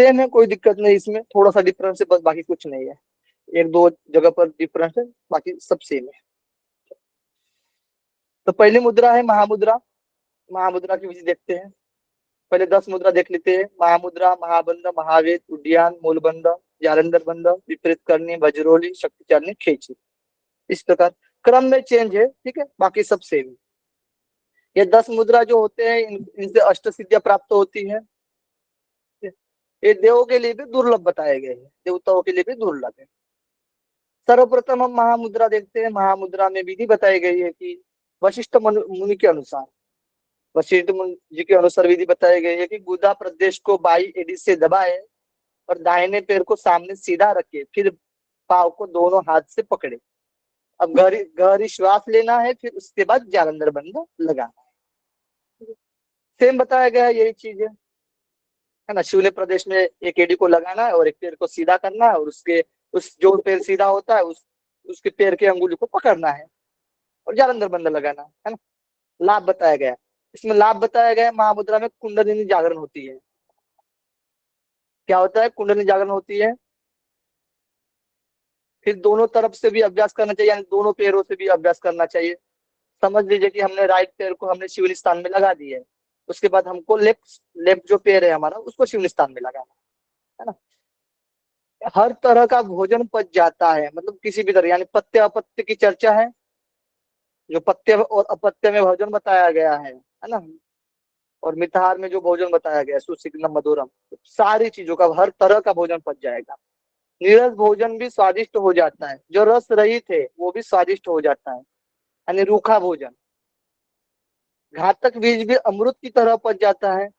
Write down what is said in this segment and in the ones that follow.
Same है, कोई दिक्कत नहीं इसमें, थोड़ा सा डिफरेंस है बस, बाकी कुछ नहीं है। एक दो जगह पर डिफरेंस है, बाकी सब सेम है। तो पहली मुद्रा है महामुद्रा। महामुद्रा की विधि देखते हैं। पहले 10 मुद्रा देख लेते हैं। महामुद्रा, महाबंध, महावेद, उड्डयन, मूलबंध, जालंधर बंध, विपरीत करनी, वज्रोली, शक्ति चालनी, खेची। इस प्रकार क्रम में चेंज है, ठीक है, बाकी सब सेम है। ये 10 मुद्रा जो होते हैं इनसे अष्ट सिद्धियां प्राप्त होती है। ये देवों के लिए भी दुर्लभ बताए गए हैं, देवताओं के लिए भी दुर्लभ है। सर्वप्रथम हम महामुद्रा देखते हैं। महामुद्रा में विधि बताई गई है कि वशिष्ठ मुनि के अनुसार, वशिष्ठ मुनि जी के अनुसार विधि बताई गई है कि गुदा प्रदेश को बाई एडी से दबाए और दाहिने पैर को सामने सीधा रखे, फिर पाव को दोनों हाथ से पकड़े। अब गहरी गहरी श्वास लेना है, फिर उसके बाद जालंधर बंध लगाना है। सेम बताया गया है, यही चीज है ना। शून्य प्रदेश में एक एडी को लगाना है और एक पैर को सीधा करना है, और उसके उस जो पैर सीधा होता है उसके पैर के अंगुली को पकड़ना है और जालंधर बंध लगाना है ना। लाभ बताया गया है। इसमें लाभ बताया गया है, महामुद्रा में कुंडलिनी जागरण होती है। क्या होता है? कुंडलिनी जागरण होती है। फिर दोनों तरफ से भी अभ्यास करना चाहिए, यानी दोनों पैरों से भी अभ्यास करना चाहिए। समझ लीजिए कि हमने राइट पैर को हमने शिवलिंग स्थान में लगा दिया है, उसके बाद हमको लेफ्ट लेफ्ट जो पैर है हमारा उसको शिवलिंग स्थान में लगाना है ना। हर तरह का भोजन पच जाता है, मतलब किसी भी तरह, यानी पत्य अपत्य की चर्चा है। जो पत्य और अपत्य में भोजन बताया गया है ना। और मिताहार में जो भोजन बताया गया है, सुसिग्नम मधुरम, सारी चीजों का हर तरह का भोजन पच जाएगा। नीरस भोजन भी स्वादिष्ट हो जाता है, जो रस रहित है वो भी स्वादिष्ट हो जाता है, यानी रूखा भोजन। घातक बीज भी अमृत की तरह पच जाता है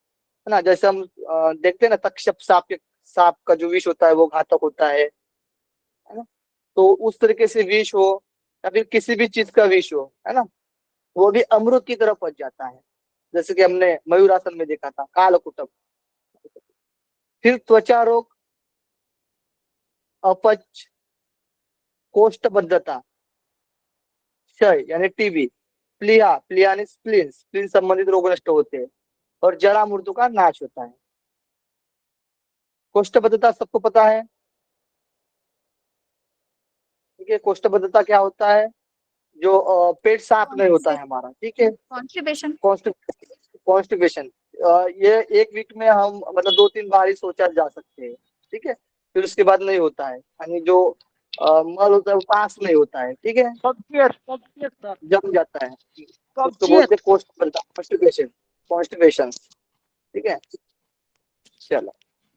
ना। जैसे हम देखते हैं ना, तक्षक सांप का जो विष होता है वो घातक होता है ना। तो उस तरीके से विष हो या फिर किसी भी चीज का विष हो, है ना, वो भी अमृत की तरह पच जाता है। जैसे कि हमने मयूरासन में देखा था, कालकुटम। फिर त्वचा रोग, अपच, कोष्ठबद्धता, क्षय यानी टीबी, प्लीहा, प्लीहा यानी स्प्लीन, स्प्लीन संबंधित रोग नष्ट होते हैं, और जरा मृत्यु का नाश होता है। कोष्ठबद्धता सबको पता है, ठीक है। कोष्ठबद्धता क्या होता है? जो पेट साफ नहीं होता है हमारा, ठीक है। कॉन्स्टिपेशन। कॉन्स्टिपेशन, ये एक वीक में हम मतलब 2-3 बार ही सोचा जा सकते हैं, ठीक है। फिर उसके बाद नहीं होता है, यानी जो मल होता है वो पास नहीं होता है, ठीक है, कब्जियत सर। जम जाता है। उसको कब्जियत। बोलते हैं कॉन्स्टिपेशन, कॉन्स्टिपेशन, ठीक है। चलो,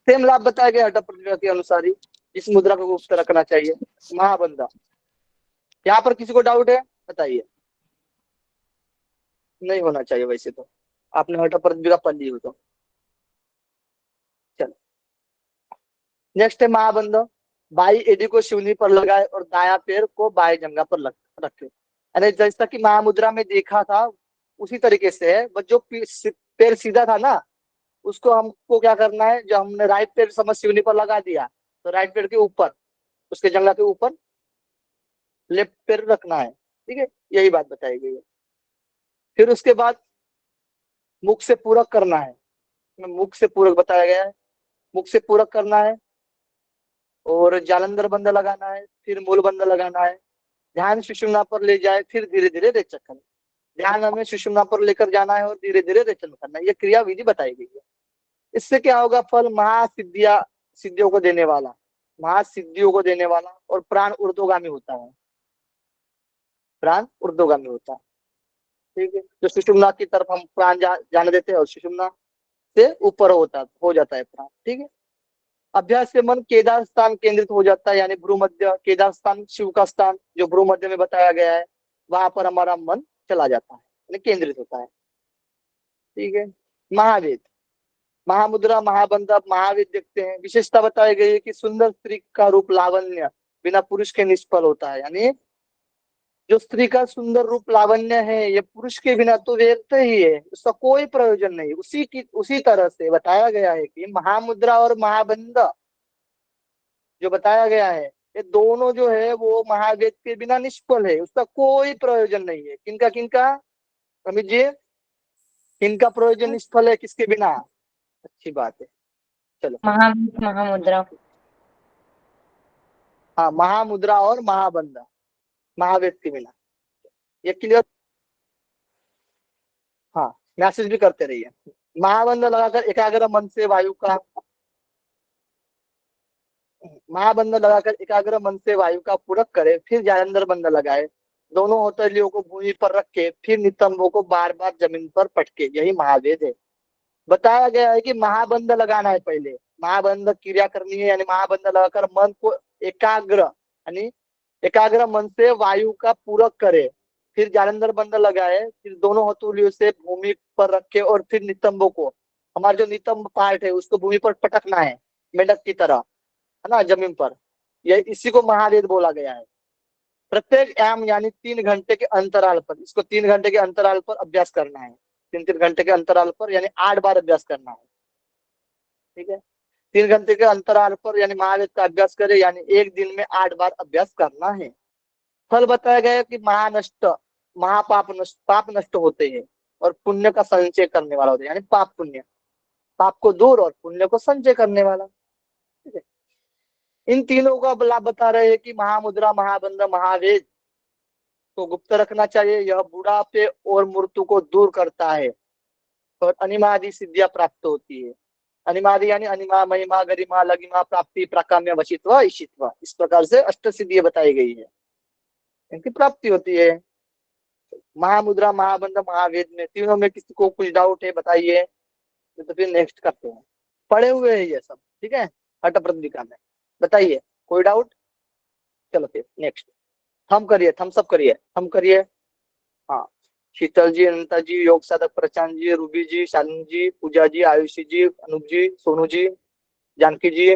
सेम लाभ बताया गया हटा प्रतिक्रिया के अनुसार ही। इस मुद्रा को गुप्त रखना चाहिए। महाबंधा, यहाँ पर किसी को डाउट है? बताइए। नहीं होना चाहिए वैसे तो, आपने हटा प्रतिक्रिया पढ़ ली हो तो। चलो, नेक्स्ट है महाबंध। बाई एडी को शिवनी पर लगाए और दाया पैर को बाएं जंघा पर रखे। यानी जैसा कि महामुद्रा में देखा था उसी तरीके से है, बस जो पैर सीधा था ना, उसको हमको क्या करना है, जो हमने राइट पैर समझ शिवनी पर लगा दिया, तो राइट पैर के ऊपर, उसके जंघा के ऊपर लेफ्ट पैर रखना है, ठीक है। यही बात बताई गई है। फिर उसके बाद मुख से पूरक करना है। मुख से पूरक बताया गया है, मुख से पूरक करना है, और जालंधर बंद लगाना है, फिर मूल बंद लगाना है। ध्यान सुषुम्ना पर ले जाए, फिर धीरे धीरे रेचक करें। ध्यान हमें सुषुम्ना पर लेकर जाना है और धीरे धीरे रेचन करना है। ये क्रिया विधि बताई गई है। इससे क्या होगा? फल महासिद्धिया, सिद्धियों को देने वाला, महासिद्धियों को देने वाला, और प्राण ऊर्ध्वगामी होता है। प्राण ऊर्ध्वगामी होता है, ठीक है। जो सुषुम्ना की तरफ हम प्राण जाने देते हैं और सुषुम्ना से ऊपर हो जाता है प्राण, ठीक है। अभ्यास से मन केदार स्थान केंद्रित हो जाता है, यानी भ्रूमध्य, केदार स्थान शिव का स्थान जो भ्रूमध्य में बताया गया है, वहां पर हमारा मन चला जाता है, यानी केंद्रित होता है, ठीक है। महावेद, महामुद्रा, महाबंधप, महावेद देखते हैं। विशेषता बताई गई है कि सुंदर स्त्री का रूप लावण्य बिना पुरुष के निष्फल होता है, यानी जो स्त्री का सुंदर रूप लावण्य है ये पुरुष के बिना तो व्यर्थ ही है, उसका कोई प्रयोजन नहीं। उसी तरह से बताया गया है कि महामुद्रा और महाबंध जो बताया गया है, ये दोनों जो है वो महावेद के बिना निष्फल है, उसका कोई प्रयोजन नहीं है। किनका किनका, अमित जी, किनका प्रयोजन निष्फल है किसके बिना? अच्छी बात है। चलो। महामुद्रा। हाँ, महामुद्रा और महाबंध, महाव्यक्ति मिला, ये क्लियर। हाँ, मैसेज भी करते रहिए। महाबंध लगाकर एकाग्र मन से वायु का, महाबंध लगाकर एकाग्र मन से वायु का पूरक करे, फिर जालंधर बंध लगाए, दोनों हथेलियों को भूमि पर रख के, फिर नितंबों को बार बार जमीन पर पटके, यही महावेद है। बताया गया है कि महाबंध लगाना है पहले, महाबंध क्रिया करनी है, यानी महाबंध लगाकर मन को एकाग्र, यानी एकाग्र मन से वायु का पूरक करे, फिर जालंधर बंध लगाए, फिर दोनों हथेलियों से भूमि पर रखे, और फिर नितंबों को, हमारा जो नितंब पार्ट है उसको भूमि पर पटकना है, मेंढक की तरह, है ना, जमीन पर। यह इसी को महावेद बोला गया है। प्रत्येक एम यानी 3 घंटे के अंतराल पर, इसको 3 घंटे के अंतराल पर अभ्यास करना है, 3-3 घंटे के अंतराल पर, यानी 8 बार अभ्यास करना है। ठीक है, 3 घंटे के अंतराल पर यानी महावेद का अभ्यास करे, यानी एक दिन में 8 बार अभ्यास करना है। फल बताया गया है कि महानष्ट, महापाप नष्ट, पाप नष्ट होते हैं और पुण्य का संचय करने वाला होता है, यानी पाप पुण्य, पाप को दूर और पुण्य को संचय करने वाला। ठीक है, इन तीनों का लाभ बता रहे हैं कि महामुद्रा, महाबंध, महावेद को गुप्त रखना चाहिए, यह बुढ़ापे और मृत्यु को दूर करता है और अनिमादि सिद्धियां प्राप्त होती है। अनिमादि यानी अनिमा, महिमा, गरिमा, लगिमा, प्राप्ति, प्राकाम्य, वशित्व, ईशित्व, इस प्रकार से अष्ट सिद्धियां बताई गई है, इनकी प्राप्ति होती है। महामुद्रा, महाबंध, महावेद में तीनों में किसी को कुछ डाउट है बताइए, तो फिर नेक्स्ट करते हैं। पढ़े हुए है ये सब, ठीक है, हठ प्रदिका में, बताइए कोई डाउट। चलो फिर नेक्स्ट, थम करिए, थम सब करिए, थम करिए। हाँ, शीतल जी, अनंता जी, योग साधक प्रचान जी, रूबी जी, शालिनी जी, पूजा जी, आयुषी जी, अनूप जी, सोनू जी, जानकी जी,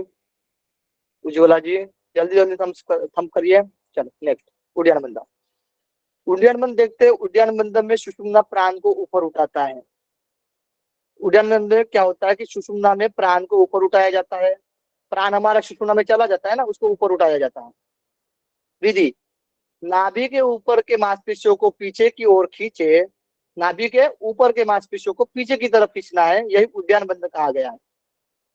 उज्ज्वला जी, जल्दी जल्दी थम करिए। चलो नेक्स्ट, उद्यान बंधन। उद्यान बंधन देखते हैं, उद्यान बंधन में सुषुम्ना प्राण को ऊपर उठाता है। उद्यान बंधन में क्या होता है कि सुषुम्ना में प्राण को ऊपर उठाया जाता है, प्राण हमारा सुषुम्ना में चला जाता है ना, उसको ऊपर उठाया जाता है। विधि, नाभि के ऊपर के मांसपेशियों को पीछे की ओर खींचे, नाभि के ऊपर के मांसपेशियों को पीछे की तरफ खींचना है, यही उद्यान बंधन कहा गया है।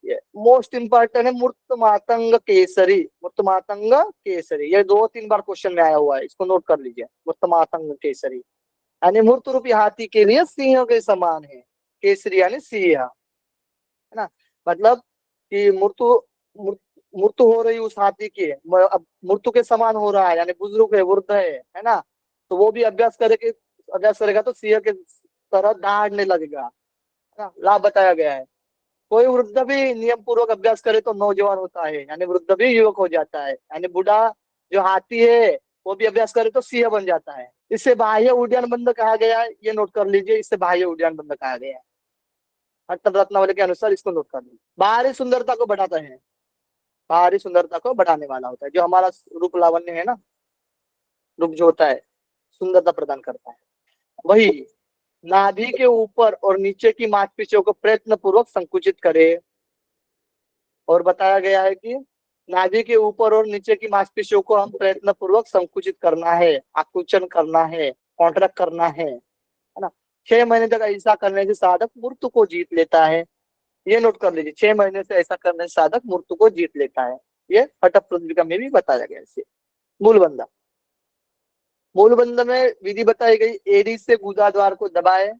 ये मोस्ट इंपॉर्टेंट है, मूर्त मातंग केसरी, मूर्त मातंग केसरी, ये 2-3 बार क्वेश्चन में आया हुआ है, इसको नोट कर लीजिए। मूर्त मातंग केसरी यानी मूर्त रूपी हाथी के लिए सिंह के समान है, केसरी यानी सिंह, है ना, मतलब कि मृत्यु, मृत्यु हो रही उस हाथी की, अब मृत्यु के समान हो रहा है, यानी बुजुर्ग है, वृद्ध है ना, तो वो भी अभ्यास करेगा तो सिंह के तरह दहाड़ने लगेगा, है ना, लाभ बताया गया है। कोई वृद्ध भी नियम पूर्वक अभ्यास करे तो नौजवान होता है, यानी वृद्ध भी युवक हो जाता है, यानी बूढ़ा जो हाथी है वो भी अभ्यास करे तो सिंह बन जाता है। इसे बाह्य उड्डयन बंद कहा गया है, ये नोट कर लीजिए, इसे बाह्य उड्डयन बंद कहा गया है, अटल रत्नावली के अनुसार इसको नोट कर लीजिए। बाहरी सुंदरता को बढ़ाता है, बाहरी सुंदरता को बढ़ाने वाला होता है, जो हमारा रूप लावण्य है ना, रूप जो होता है, सुंदरता प्रदान करता है। वही नाभि के ऊपर और नीचे की मांसपेशियों को प्रयत्न पूर्वक संकुचित करे, और बताया गया है कि नाभि के ऊपर और नीचे की मांसपेशियों को हम प्रयत्न पूर्वक संकुचित करना है, आकुंचन करना है, कॉन्ट्रैक्ट करना है ना। 6 महीने तक ऐसा करने से साधक मृत्यु को जीत लेता है, ये नोट कर लीजिए, 6 महीने से ऐसा करने से साधक मृत्यु को जीत लेता है, ये हठ प्रदिका में भी बताया गया है। मूलबंध, मूलबंध में विधि बताई गई, एड़ी से गुदा द्वार को दबाए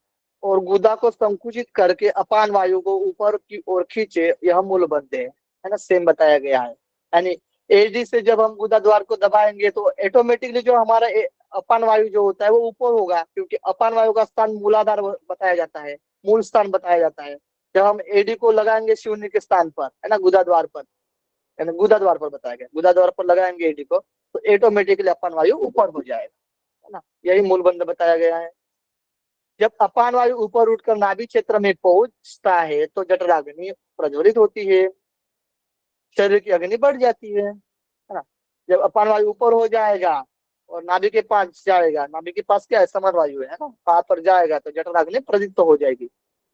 और गुदा को संकुचित करके अपान वायु को ऊपर की ओर खींचे, यह मूलबंध है ना, सेम बताया गया है। यानी एडी से जब हम गुदा द्वार को दबाएंगे तो ऑटोमेटिकली जो हमारा अपान वायु जो होता है वो ऊपर होगा, क्योंकि अपान वायु का स्थान मूलाधार बताया जाता है, मूल स्थान बताया जाता है। जब हम एडी को लगाएंगे शून्य के स्थान पर, है ना, गुदा द्वार पर, यानी गुदा द्वार पर बताया गया, गुदा द्वार पर लगाएंगे एडी को तो ऑटोमेटिकली अपान वायु ऊपर हो जाएगा, है ना, यही मूलबंध बताया गया है। जब अपान वायु ऊपर उठकर नाभि क्षेत्र में पहुंचता है तो जठराग्नि प्रज्वलित होती है, शरीर की अग्नि बढ़ जाती है ना। जब अपान वायु ऊपर हो जाएगा और नाभि के पास जाएगा, नाभि के पास क्या है, समर वायु है ना, वहां पर जाएगा तो जठराग्नि प्रदीप्त हो जाएगी।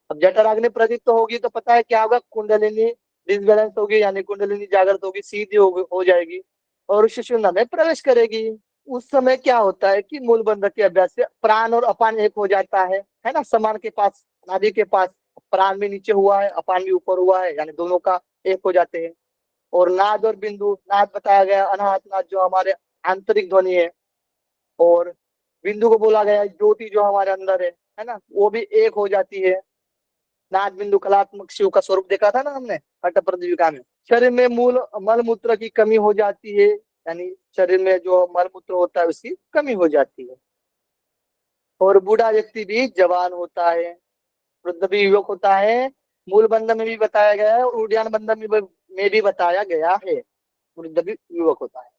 अब जठराग्नि प्रदीप्त होगी तो पता है क्या होगा, कुंडलिनी डिसबैलेंस होगी, यानी कुंडलिनी जागृत होगी, सीधी हो जाएगी और सुषुम्ना में प्रवेश करेगी। उस समय क्या होता है कि मूल बंध के अभ्यास से प्राण और अपान एक हो जाता है ना, समान के पास, नाभि के पास प्राण भी नीचे हुआ है, अपान भी ऊपर हुआ है, यानी दोनों का एक हो जाते हैं। और नाद और बिंदु, नाद बताया गया अनाहत नाद जो हमारे आंतरिक ध्वनि है, और बिंदु को बोला गया ज्योति जो हमारे अंदर है ना, वो भी एक हो जाती है। नाद बिंदु कलात्मक शिव का स्वरूप देखा था ना हमने अष्ट प्रदीपिका में। शरीर में मूल मल मूत्र की कमी हो जाती है, यानी शरीर में जो मल मूत्र होता है उसकी कमी हो जाती है। और बूढ़ा व्यक्ति भी जवान होता है, वृद्ध भी युवक होता है। मूल बंधन में भी बताया गया है और उद्यान बंधन में भी बताया गया है, वृद्ध भी युवक होता है।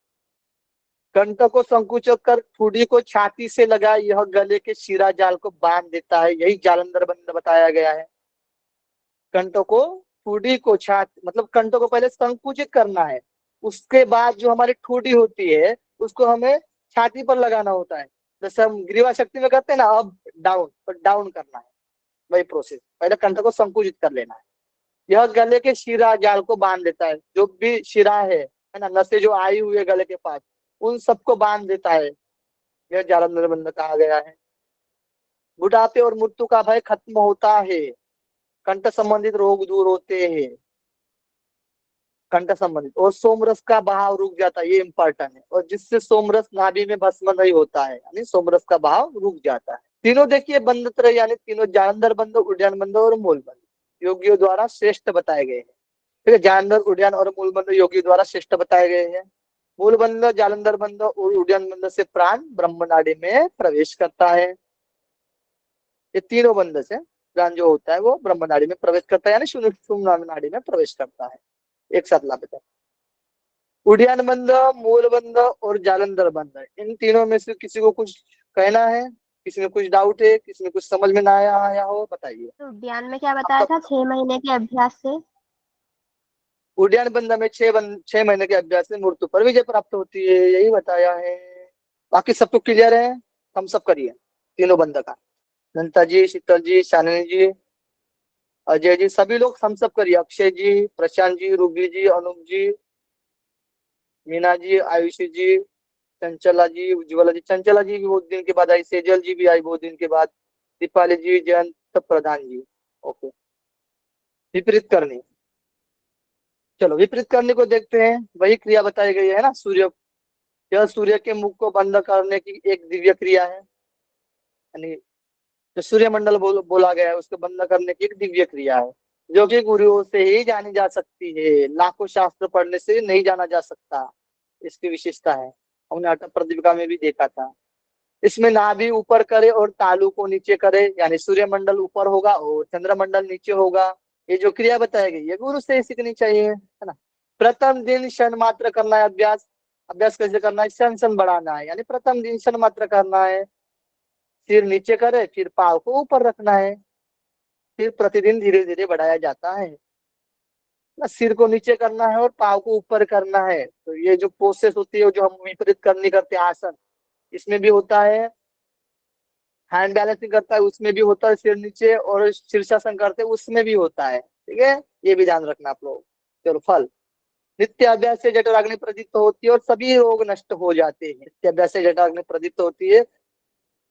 कंठ को संकुचित कर ठुडी को छाती से लगा, यह गले के शिरा जाल को बांध देता है, यही जालंधर बंध बताया गया है। कंठ को ठुडी को छाती मतलब कंठ को पहले संकुचित करना है, उसके बाद जो हमारी ठुडी होती है उसको हमें छाती पर लगाना होता है। जैसे हम ग्रीवा शक्ति में करते हैं ना, अब डाउन, तो डाउन करना है, वही प्रोसेस। पहले कंठ को संकुचित कर लेना है। यह गले के शिरा जाल को बांध देता है, जो भी शिरा है ना, नसें जो आई हुई है गले के पास, उन सबको बांध देता है, यह जालंधर बंध कहा गया है। बुढ़ापे और मृत्यु का भय खत्म होता है, कंठ संबंधित रोग दूर होते हैं, कंठ संबंधित, और सोमरस का बहाव रुक जाता है, ये इंपॉर्टेंट है, और जिससे सोमरस नाभि में भस्म नहीं होता है, यानी सोमरस का बहाव रुक जाता है। तीनों देखिए बंध त्रय, यानी तीनों जालंधर बंध, उद्यान बंध और मूल बंध योगियों द्वारा श्रेष्ठ बताए गए हैं। ठीक है, जालंधर, उद्यान और मूल बंध योगियों द्वारा श्रेष्ठ बताए गए हैं। मूल बंध, जालंधर बंध और उद्यान बंध से प्राण ब्रह्म नाड़ी में प्रवेश करता है। ये तीनों बंध से प्राण जो होता है वो ब्रह्म नाड़ी में प्रवेश करता है, यानी शून्य नाड़ी में प्रवेश करता है। एक साथ ला बेटा, उद्यान बंध, मूल बंध और जालंधर बंध, इन तीनों में से किसी को कुछ कहना है, किसी में कुछ डाउट है, किसी में कुछ समझ में ना आया हो, बताइए। तो उद्यान में क्या बताया था, 6 महीने के अभ्यास से? उद्यान बंध में 6 महीने के अभ्यास से मृत्यु पर विजय प्राप्त होती है, यही बताया है। बाकी सब तो क्लियर है, हम सब करिए तीनों बंध का। जनता जी, शीतल जी, शालिनी जी, अजय जी, सभी लोग हम सब करिए। अक्षय जी, प्रशांत जी, रूबी जी, अनूप जी, मीना जी, आयुषी जी, चंचला जी, उज्ज्वला जी, चंचला जी भी बहुत दिन के बाद आई, सेजल जी भी आई बहुत दिन के बाद, दीपाली जी, जयंत प्रधान जी। ओके, विपरीत करनी, चलो विपरीत करने को देखते हैं। वही क्रिया बताई गई है ना, सूर्य, यह सूर्य के मुख को बंद करने की एक दिव्य क्रिया है, यानी जो सूर्यमंडल बोला गया है उसको बंद करने की एक दिव्य क्रिया है, जो कि गुरुओं से ही जानी जा सकती है, लाखों शास्त्र पढ़ने से नहीं जाना जा सकता। इसकी विशेषता है, हमने अटक प्रदीपिका में भी देखा था। इसमें नाभि ऊपर करे और तालू को नीचे करे, यानी सूर्यमंडल ऊपर होगा और चंद्रमंडल नीचे होगा। ये जो क्रिया बताई गई है गुरु से ही सीखनी चाहिए, है ना। प्रथम दिन क्षण मात्र करना है अभ्यास। अभ्यास कैसे करना है, क्षण क्षण बढ़ाना है, यानी प्रथम दिन क्षण मात्र करना है। सिर नीचे करे, फिर पाव को ऊपर रखना है, फिर प्रतिदिन धीरे धीरे बढ़ाया जाता है ना। सिर को नीचे करना है और पाव को ऊपर करना है। तो ये जो प्रोसेस होती है, जो हम विपरीत करनी करते हैं आसन, इसमें भी होता है। हैंड बैलेंसिंग करता है उसमें भी होता है सिर नीचे, और शीर्षासन करते हैं उसमें भी होता है। ठीक है, ये भी ध्यान रखना आप लोग। चलो फल, नित्य अभ्यास से जठराग्नि प्रदीप्त होती है और सभी रोग नष्ट हो जाते हैं। नित्य अभ्यास से जठराग्नि प्रदीप्त होती है,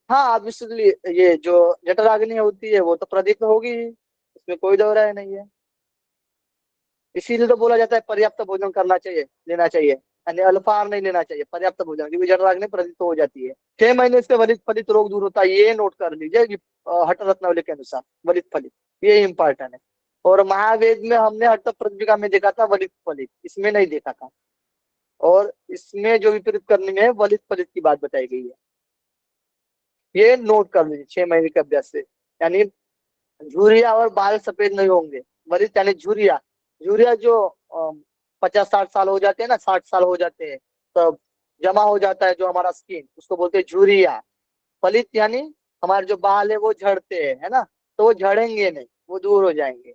हाँ ऑब्वियसली, ये जो जठराग्नि होती है वो तो प्रदीप्त होगी ही, इसमें कोई दो राय नहीं है। इसीलिए तो बोला जाता है पर्याप्त भोजन करना चाहिए, लेना चाहिए, यानी अल्पाहार नहीं लेना चाहिए, पर्याप्त भोजन, क्योंकि जठराग्नि प्रदीप्त हो जाती है। 6 महीने से वलित फलित रोग दूर होता है, ये नोट कर लीजिए हठ रत्नावली के अनुसार, वलित फलित, ये इंपॉर्टेंट है। और महावेद में हमने हठ प्रदीपिका में देखा था वलित फलित, इसमें नहीं देखा था। और इसमें जो विपरीत करने में है, वलित फलित की बात बताई गई है, ये नोट कर लीजिए 6 महीने के अभ्यास से। यानी झुर्रिया और बाल सफेद नहीं होंगे, वरिष्ठ यानी झुर्रिया, झुर्रिया जो 50-60 साल हो जाते हैं ना, 60 साल हो जाते हैं, तो जमा हो जाता है जो हमारा स्किन, उसको बोलते हैं झुर्रिया। फलित यानी हमारे जो बाल है वो झड़ते हैं, है ना, तो वो झड़ेंगे नहीं, वो दूर हो जाएंगे।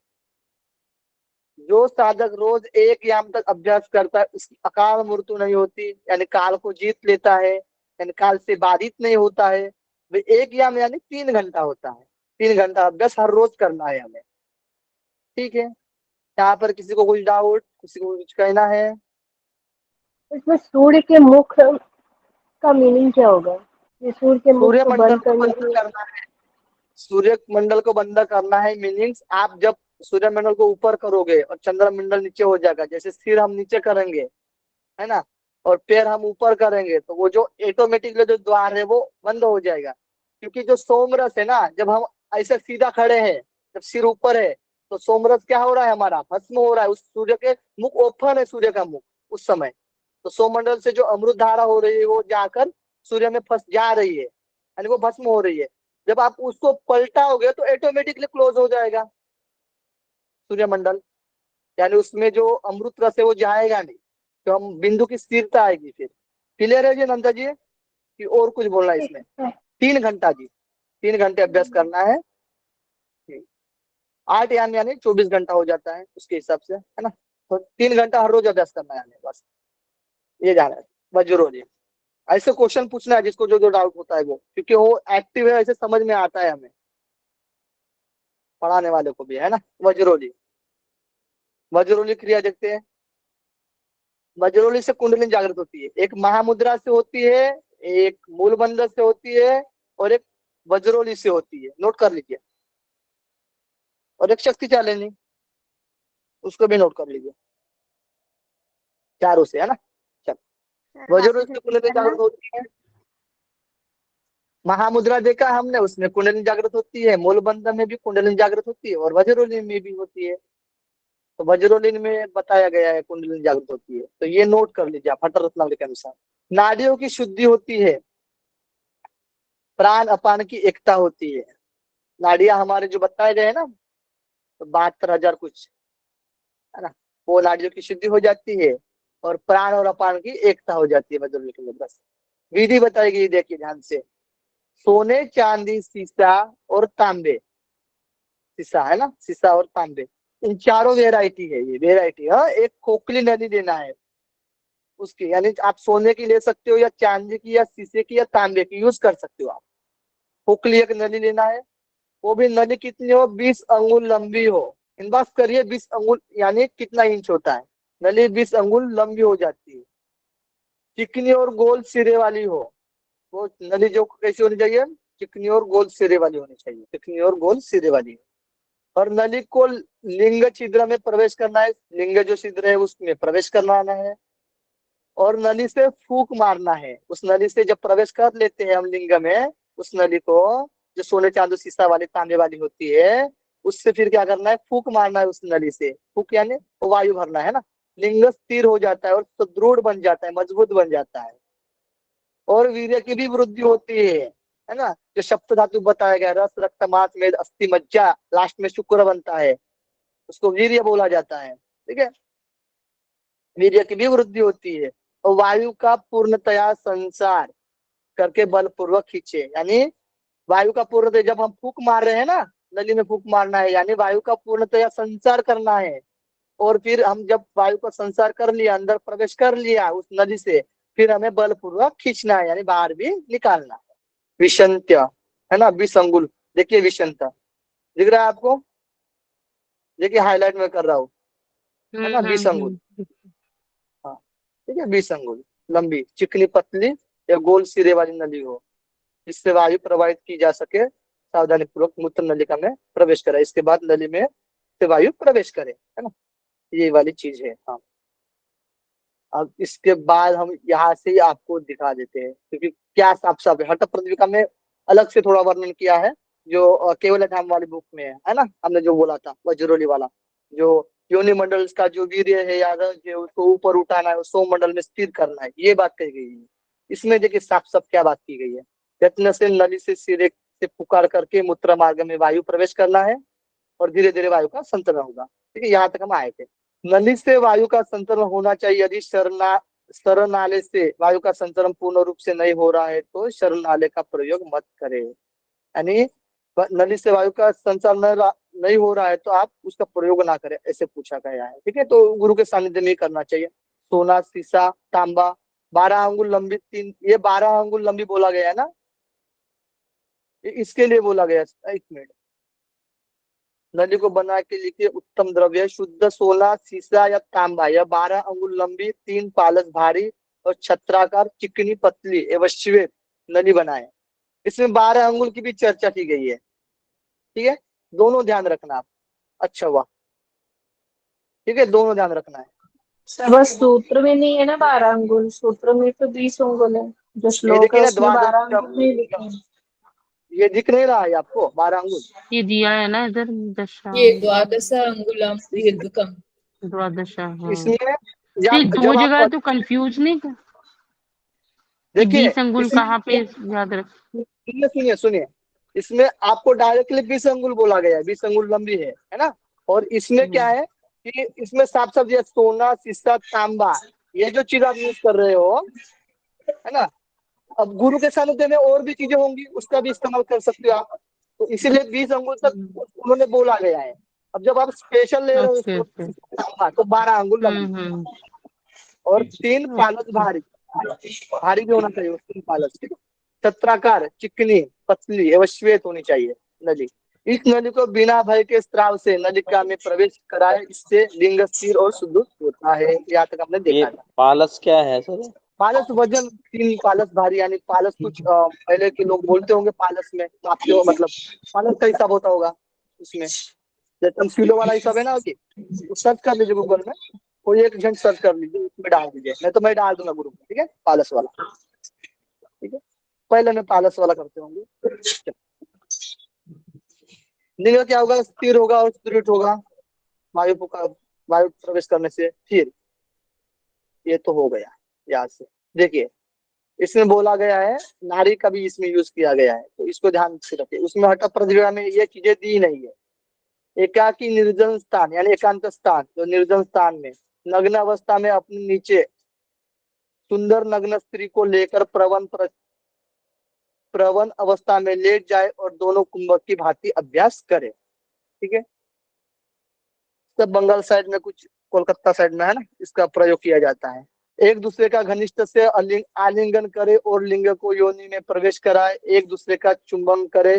जो साधक रोज एक याम तक अभ्यास करता है उसकी अकाल मृत्यु नहीं होती, यानी काल को जीत लेता है, यानी काल से बाधित नहीं होता है। भाई एक याम यानी 3 घंटा होता है, 3 घंटा अभ्यास हर रोज करना है हमें। ठीक है, यहाँ पर किसी को कुछ डाउट, किसी को कुछ कहना है? इसमें सूर्य के मुख का मीनिंग क्या होगा? ये सूर्य के मुख सूर्य को मंडल बंद को करने बंद की। करना है, सूर्य मंडल को बंद करना है मीनिंग्स, आप जब सूर्यमंडल को ऊपर करोगे और चंद्रमंडल नीचे हो जाएगा। जैसे सिर हम नीचे करेंगे, है ना, और पैर हम ऊपर करेंगे, तो वो जो ऑटोमेटिकली जो द्वार है वो बंद हो जाएगा। क्योंकि जो सोमरस है ना, जब हम ऐसे सीधा खड़े हैं, जब सिर ऊपर है, तो सोमरस क्या हो रहा है, हमारा भस्म हो रहा है। उस सूर्य के मुख ओपन है, सूर्य का मुख उस समय, तो सौमंडल से जो अमृत धारा हो रही है वो जाकर सूर्य में फंस जा रही है, यानी वो भस्म हो रही है। जब आप उसको पलटाओगे तो ऑटोमेटिकली क्लोज हो जाएगा सूर्यमंडल, यानी उसमें जो अमृत रस है वो जाएगा नहीं, तो हम बिंदु की स्थिरता आएगी फिर। क्लियर है जी नंदा जी, कि और कुछ बोलना है इसमें? 3 घंटा जी, 3 घंटे अभ्यास करना है। 8 यानी 24 घंटा हो जाता है उसके हिसाब से, है ना। तो 3 घंटा हर रोज अभ्यास करना है हमें, बस ये जाना है। वज्रो जी, ऐसे क्वेश्चन पूछना है जिसको जो जो डाउट होता है वो, क्योंकि वो एक्टिव है, ऐसे समझ में आता है हमें, पढ़ाने वाले को भी, है ना। वज्रोली, वज्रोली क्रिया देखते हैं। वज्रोली से कुंडलिनी जागृत होती है। एक महामुद्रा से होती है, एक मूलबंध से होती है, और एक वज्रोली से होती है, नोट कर लीजिए। और एक शक्ति चालिनी, उसको भी नोट कर लीजिए, चारों से, है ना। चलो, वज्रोली से कुंडलिनी जागृत होती है। महामुद्रा देखा हमने, उसमें कुंडलिनी जागृत होती है। मूलबंध में भी कुंडलिनी जागृत होती है, और वज्रोली में भी होती है। तो वज्रोलीन में बताया गया है कुंडलिनी जागृत होती है, तो ये नोट कर लीजिए आप हटर रत्नावली के अनुसार। नाड़ियों की शुद्धि होती है, प्राण अपान की एकता होती है। नाड़ियां हमारे जो बताए गए हैं ना, तो 72,000 कुछ, है ना, वो नाड़ियों की शुद्धि हो जाती है, और प्राण और अपान की एकता हो जाती है वज्रोली के लिए। बस विधि बताई गई, देखिए ध्यान से। सोने, चांदी, सीसा और तांबे, शीशा है ना, शीशा और तांबे, इन चारों वेराइटी है, ये वेराइटी। हाँ, एक खोखली नली लेना है उसकी, यानी आप सोने की ले सकते हो, या चांदी की, या शीशे की, या तांबे की यूज कर सकते हो आप। खोखली एक नली लेना है, वो भी नली कितनी हो, 20 अंगुल लंबी हो। इन बात करिए, 20 अंगुल यानी कितना इंच होता है, नली 20 अंगुल लंबी हो जाती है। चिकनी और गोल सिरे वाली हो, वो नली जो कैसी होनी चाहिए, चिकनी और गोल सिरे वाली होनी चाहिए, चिकनी और गोल सिरे वाली। और नली को लिंग छिद्र में प्रवेश करना है, लिंग जो छिद्र है उसमें प्रवेश करना है, और नली से फूंक मारना है। उस नली से जब प्रवेश कर लेते हैं हम लिंग में, उस नली को, जो सोने चांदी शीशा वाली तांबे वाली होती है, उससे फिर क्या करना है, फूंक मारना है उस नली से। फूंक यानी वो वायु भरना है ना। लिंग स्थिर हो जाता है और सुदृढ़ बन जाता है, मजबूत बन जाता है। और वीर्य की भी वृद्धि होती है ना। जो सप्त धातु बताया गया, रस, रक्त, मांस, मेद, अस्थि, मज्जा, लास्ट में शुक्र बनता है, उसको वीर्य बोला जाता है। ठीक है, वीर्य की भी वृद्धि होती है। और वायु का पूर्णतया संसार करके बलपूर्वक खींचे, यानी वायु का पूर्णतः, जब हम फूंक मार रहे हैं ना, नली में फूंक मारना है, यानी वायु का पूर्णतया संचार करना है। और फिर हम जब वायु का संचार कर लिया, अंदर प्रवेश कर लिया उस नली से, फिर हमें बलपूर्वक खींचना है, यानी बाहर भी निकालना है। विषंत्य, है ना, 20 अंगुल, देखिए विषंत्य दिख रहा है आपको, देखिए हाईलाइट में कर रहा हूँ, है ना, 20 अंगुल। हाँ, ठीक है, 20 अंगुल लंबी, चिकनी, पतली या गोल सिरे वाली नली हो, जिससे वायु प्रवाहित की जा सके। सावधानी पूर्वक मूत्र नलिका में प्रवेश करे, इसके बाद नली में से वायु प्रवेश करे, है ना, ये वाली चीज है। हाँ, अब इसके बाद हम यहाँ से ही आपको दिखा देते हैं, क्योंकि क्या साफ साफ है, हठ प्रतिविका में अलग से थोड़ा वर्णन किया है, जो केवल धाम वाली बुक में है ना, हमने जो बोला था वज्रोली वाला, जो योनि मंडल का जो वीर्य है, या जो उसको ऊपर उठाना है, सो मंडल में स्थिर करना है, ये बात कही गई है। इसमें देखिए साफ साफ क्या बात की गई है, यत्न से नली से सिरे से पुकार करके मूत्र मार्ग में वायु प्रवेश करना है, और धीरे धीरे वायु का संतरण होगा। ठीक है, यहाँ तक हम आए थे। नली से वायु का संतरण होना चाहिए। यदि शरण से वायु का संचरण पूर्ण रूप से नहीं हो रहा है, तो शरण का प्रयोग मत करें, यानी नली से वायु का संचार नहीं हो रहा है तो आप उसका प्रयोग ना करें, ऐसे पूछा गया है। ठीक है, तो गुरु के सानिध्य में करना चाहिए। सोना, शीशा, तांबा, 12 अंगुल लंबी, तीन, ये 12 अंगुल लंबी बोला गया है ना, ये इसके लिए बोला गया है। एक मिनट, नली को बना के लिखिए, उत्तम द्रव्य शुद्ध सोना, शीशा या तांबा, या 12 अंगुल लंबी, 3 पालस भारी और छत्राकार, चिकनी, पतली एवं श्वेत नली बनाए। इसमें 12 अंगुल की भी चर्चा की गई है। ठीक है, दोनों ध्यान रखना आप। अच्छा हुआ ठीक है, दोनों ध्यान रखना है। बस सूत्र में नहीं है ना 12 अंगुल, सूत्र में तो 20 अंगुल है, जो ये श्लोक है देखिए ना, उसमें द्वादश 12 अंगुल नहीं लिखे हैं। ये दिख नहीं रहा है आपको 12 अंगुल? ये दिया है ना इधर, दशा ये द्वादश अंगुलम दीर्घकम। द्वादशा, हाँ। इसमें तो ये जब दो जब आप जगह तो कंफ्यूज नहीं कर कि देखिए 20 अंगुल इसमें, कहाँ पे याद रख। सुनिए सुनिए सुनिए, इसमें आपको डायरेक्टली 20 अंगुल बोला गया है, 20 अंगुल लंबी है ना। और इसमें क्या है कि इसमें साफ साफ ये सोना, शीशा, तांबा, ये जो चीज आप यूज कर रहे हो, है ना। अब गुरु के सानिध्य में और भी चीजें होंगी, उसका भी इस्तेमाल कर सकते हो आप। तो इसीलिए 20 अंगुल तक उन्होंने बोला गया है। अब जब आप स्पेशल ले रहे हो ओके उसको, ओके। तांबा, तो 12 अंगुल लंबी, हम्म। और 3 पालस भारी, भारी भी होना चाहिए उस 3 पालस, ठीक है। छत्राकार, चिकनी, पतली एवं श्वेत होनी चाहिए नली। इस नली को बिना भय के स्त्राव से नलिका में प्रवेश कराए, इससे लिंग स्थिर और शुद्ध होता है। यहाँ तक हमने ये देखा था। पालस क्या है सर? पालस वजन, 3 पालस भारी, यानी पालस कुछ पहले के लोग बोलते होंगे पालस में, तो आपके वो मतलब पालस का हिसाब होता होगा उसमें, जैसे हम किलो वाला हिसाब है ना कि, तो सर्च कर लीजिए गूगल में, कोई एक घंटे सर्च कर लीजिए, उसमें डाल दीजिए, नहीं तो मैं डाल दूंगा ग्रुप में, ठीक है, पालस वाला, ठीक है। पहले मैं पालस वाला करते होंगे। लिंग क्या होगा? स्थिर होगा और सुदृढ़ होगा, वायु प्रवेश करने से। फिर ये तो हो गया यहाँ से। देखिए इसमें बोला गया है, नारी का भी इसमें यूज किया गया है, तो इसको ध्यान से रखिए। उसमें हठ प्रतिक्रिया में ये चीजें दी नहीं है। एकाकी निर्जन स्थान, यानी एकांत स्थान, जो निर्जन स्थान में नग्न अवस्था में अपने नीचे सुंदर नग्न स्त्री को लेकर प्रवन अवस्था में लेट जाए और दोनों कुंभक की भांति अभ्यास करे, ठीक है। सब बंगाल साइड में, कुछ कोलकाता साइड में है ना, इसका प्रयोग किया जाता है। एक दूसरे का घनिष्ठ से आलिंगन करे और लिंग को योनि में प्रवेश कराए, एक दूसरे का चुंबन करे,